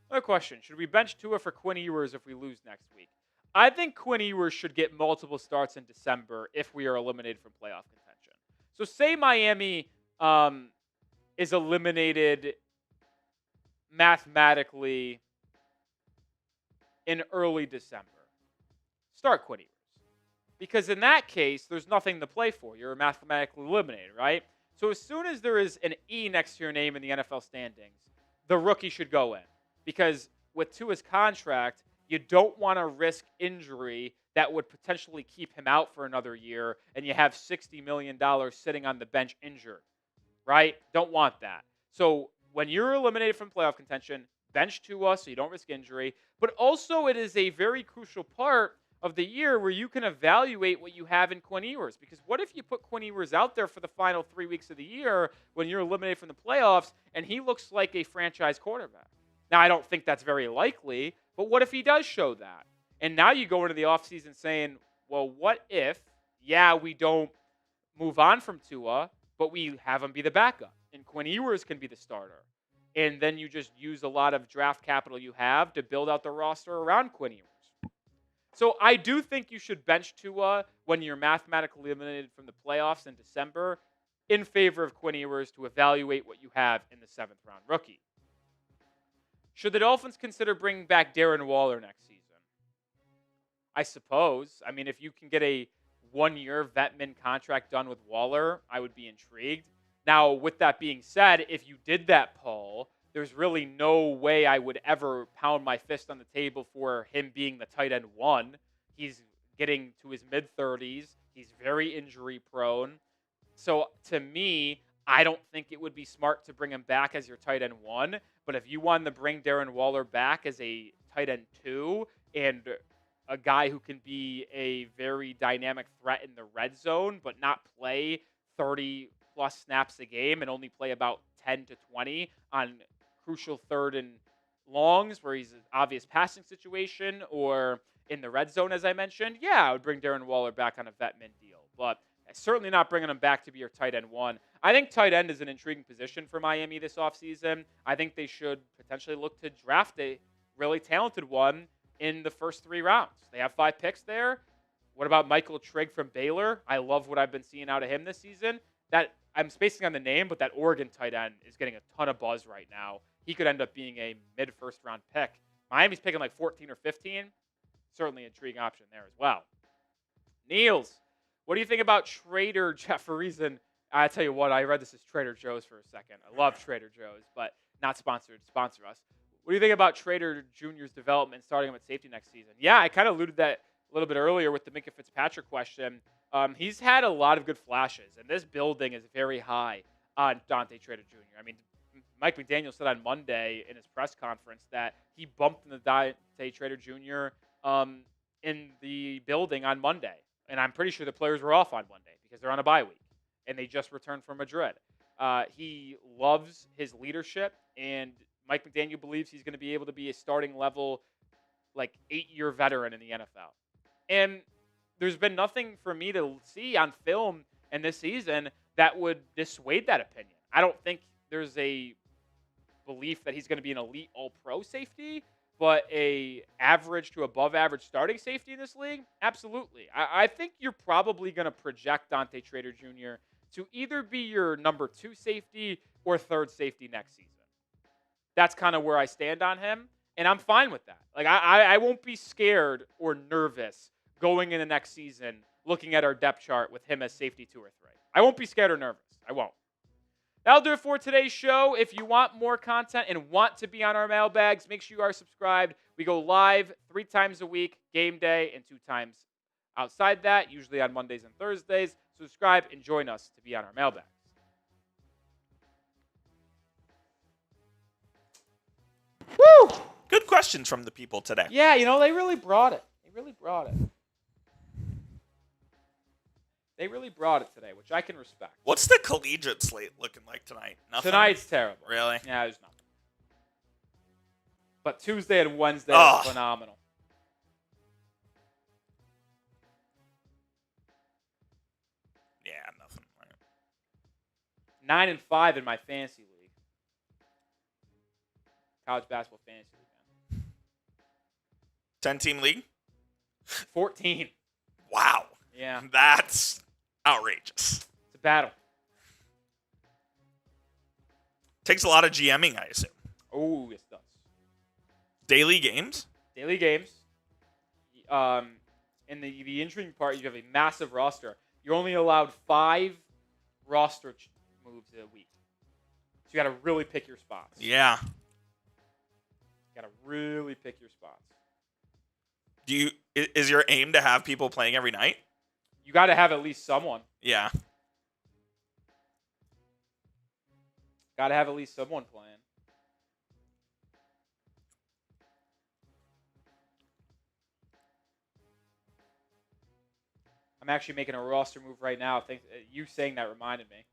[SPEAKER 1] Another question. Should we bench Tua for Quinn Ewers if we lose next week? I think Quinn Ewers should get multiple starts in December if we are eliminated from playoff contention. So say Miami is eliminated mathematically in early December. Start Quinn Ewers. Because in that case, there's nothing to play for. You're mathematically eliminated, right? So as soon as there is an E next to your name in the NFL standings, the rookie should go in. Because with Tua's contract, you don't want to risk injury that would potentially keep him out for another year, and you have $60 million sitting on the bench injured, right? Don't want that. So when you're eliminated from playoff contention, bench Tua so you don't risk injury. But also it is a very crucial part of the year where you can evaluate what you have in Quinn Ewers. Because what if you put Quinn Ewers out there for the final 3 weeks of the year when you're eliminated from the playoffs and he looks like a franchise quarterback? Now, I don't think that's very likely, but what if he does show that? And now you go into the offseason saying, well, what if, we don't move on from Tua, but we have him be the backup, and Quinn Ewers can be the starter. And then you just use a lot of draft capital you have to build out the roster around Quinn Ewers. So I do think you should bench Tua when you're mathematically eliminated from the playoffs in December in favor of Quinn Ewers to evaluate what you have in the 7th round rookie. Should the Dolphins consider bringing back Darren Waller next season? I suppose. I mean, if you can get a 1-year vet-min contract done with Waller, I would be intrigued. Now, with that being said, if you did that, Paul, there's really no way I would ever pound my fist on the table for him being the tight end 1. He's getting to his mid-30s. He's very injury-prone. So, to me, I don't think it would be smart to bring him back as your tight end 1. But if you wanted to bring Darren Waller back as a tight end 2 and a guy who can be a very dynamic threat in the red zone but not play 30-plus snaps a game and only play about 10 to 20 on crucial 3rd and longs where he's an obvious passing situation or in the red zone, as I mentioned, I would bring Darren Waller back on a vet-min deal. But certainly not bringing him back to be your tight end 1. I think tight end is an intriguing position for Miami this offseason. I think they should potentially look to draft a really talented one in the first 3 rounds. They have 5 picks there. What about Michael Trigg from Baylor? I love what I've been seeing out of him this season. That I'm spacing on the name, but that Oregon tight end is getting a ton of buzz right now. He could end up being a mid-first round pick. Miami's picking like 14 or 15. Certainly an intriguing option there as well. Niels, what do you think about Trader Jefferson? I tell you what, I read this as Trader Joe's for a second. I love Trader Joe's, but not sponsored. Sponsor us. What do you think about Trader Jr.'s development starting him at safety next season? Yeah, I kind of alluded that a little bit earlier with the Minka Fitzpatrick question. He's had a lot of good flashes, and this building is very high on Dante Trader Jr. I mean, Mike McDaniel said on Monday in his press conference that he bumped into Dante Trader Jr. In the building on Monday. And I'm pretty sure the players were off on Monday because they're on a bye week, and they just returned from Madrid. He loves his leadership, and Mike McDaniel believes he's going to be able to be a starting level, like 8-year veteran in the NFL. And there's been nothing for me to see on film in this season that would dissuade that opinion. I don't think there's a belief that he's going to be an elite all-pro safety, but a average to above average starting safety in this league? Absolutely. I think you're probably going to project Dante Trader Jr. to either be your number 2 safety or 3rd safety next season. That's kind of where I stand on him, and I'm fine with that. Like I won't be scared or nervous going into next season looking at our depth chart with him as safety 2 or 3. I won't be scared or nervous. I won't. That'll do it for today's show. If you want more content and want to be on our mailbags, make sure you are subscribed. We go live 3 times a week, game day, and 2 times outside that, usually on Mondays and Thursdays. Subscribe and join us to be on our mailbags. Woo!
[SPEAKER 2] Good questions from the people today.
[SPEAKER 1] Yeah, they really brought it. They really brought it today, which I can respect.
[SPEAKER 2] What's the collegiate slate looking like tonight? Nothing?
[SPEAKER 1] Tonight's terrible.
[SPEAKER 2] Really?
[SPEAKER 1] Yeah, there's nothing. But Tuesday and Wednesday are phenomenal.
[SPEAKER 2] Yeah, nothing.
[SPEAKER 1] 9-5 in my fantasy league. College basketball fantasy league, man.
[SPEAKER 2] 10-team league?
[SPEAKER 1] 14.
[SPEAKER 2] Wow.
[SPEAKER 1] Yeah.
[SPEAKER 2] That's outrageous.
[SPEAKER 1] It's a battle.
[SPEAKER 2] Takes a lot of GMing, I assume.
[SPEAKER 1] Oh, yes, it does.
[SPEAKER 2] Daily games?
[SPEAKER 1] Daily games. And the intriguing part, you have a massive roster. You're only allowed 5 roster moves a week. So you got to really pick your spots.
[SPEAKER 2] Yeah.
[SPEAKER 1] You got to really pick your spots.
[SPEAKER 2] Is your aim to have people playing every night?
[SPEAKER 1] You got to have at least someone.
[SPEAKER 2] Yeah.
[SPEAKER 1] Got to have at least someone playing. I'm actually making a roster move right now. You saying that reminded me.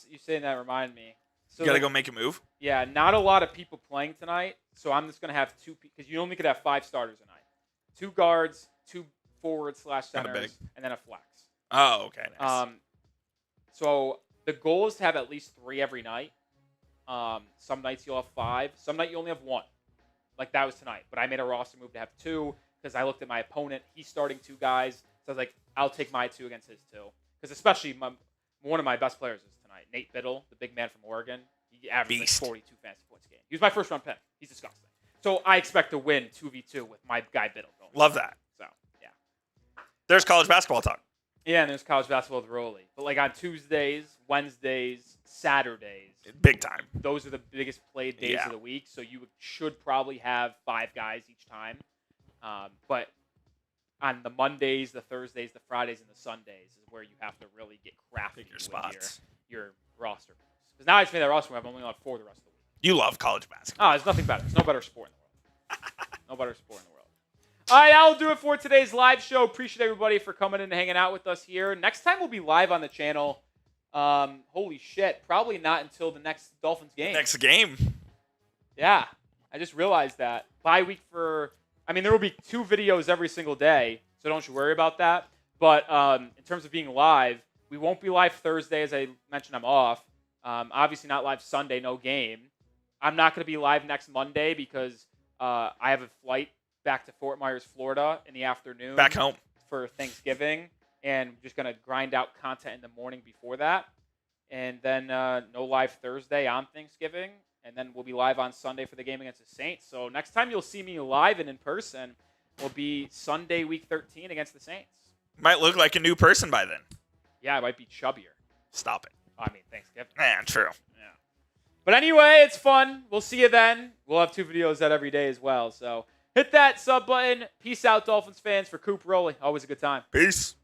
[SPEAKER 1] You saying that reminded me. So
[SPEAKER 2] you got to go make a move?
[SPEAKER 1] Yeah, not a lot of people playing tonight, so I'm just going to have 2 because you only could have 5 starters a night. 2 guards, 2 forwards/centers, and then a flex.
[SPEAKER 2] Oh, okay. Nice.
[SPEAKER 1] So the goal is to have at least 3 every night. Some nights you'll have 5. Some night you only have 1. Like that was tonight. But I made a roster move to have 2 because I looked at my opponent. He's starting 2 guys. So I was like, I'll take my 2 against his 2. Because especially one of my best players is tonight, Nate Biddle, the big man from Oregon. He averaged like 42 fantasy points a game. He was my first round pick. He's disgusting. So I expect to win 2v2 with my guy Biddle.
[SPEAKER 2] Love that.
[SPEAKER 1] So, yeah.
[SPEAKER 2] There's college basketball talk.
[SPEAKER 1] Yeah, and there's college basketball with Rolly. But like on Tuesdays, Wednesdays, Saturdays.
[SPEAKER 2] Big time.
[SPEAKER 1] Those are the biggest played days of the week. So you should probably have 5 guys each time. But on the Mondays, the Thursdays, the Fridays, and the Sundays is where you have to really get crafty
[SPEAKER 2] your spots.
[SPEAKER 1] Your roster. Because now I just made that roster move. I'm only on 4 the rest of the week.
[SPEAKER 2] You love college basketball.
[SPEAKER 1] Oh, there's nothing better. There's no better sport in the world. No better sport in the world. All right, that'll do it for today's live show. Appreciate everybody for coming in and hanging out with us here. Next time we'll be live on the channel. Holy shit. Probably not until the next Dolphins game.
[SPEAKER 2] Next game.
[SPEAKER 1] Yeah. I just realized that. Bye week there will be 2 videos every single day, so don't you worry about that. But in terms of being live, we won't be live Thursday. As I mentioned, I'm off. Obviously not live Sunday, no game. I'm not going to be live next Monday because I have a flight back to Fort Myers, Florida in the afternoon.
[SPEAKER 2] Back home.
[SPEAKER 1] For Thanksgiving. And just going to grind out content in the morning before that. And then no live Thursday on Thanksgiving. And then we'll be live on Sunday for the game against the Saints. So next time you'll see me live and in person will be Sunday, Week 13 against the Saints.
[SPEAKER 2] Might look like a new person by then.
[SPEAKER 1] Yeah, I might be chubbier.
[SPEAKER 2] Stop it.
[SPEAKER 1] I mean, Thanksgiving.
[SPEAKER 2] Man, true.
[SPEAKER 1] Yeah. But anyway, it's fun. We'll see you then. We'll have 2 videos out every day as well. So hit that sub button. Peace out, Dolphins fans. For Coop Rowley, always a good time.
[SPEAKER 2] Peace.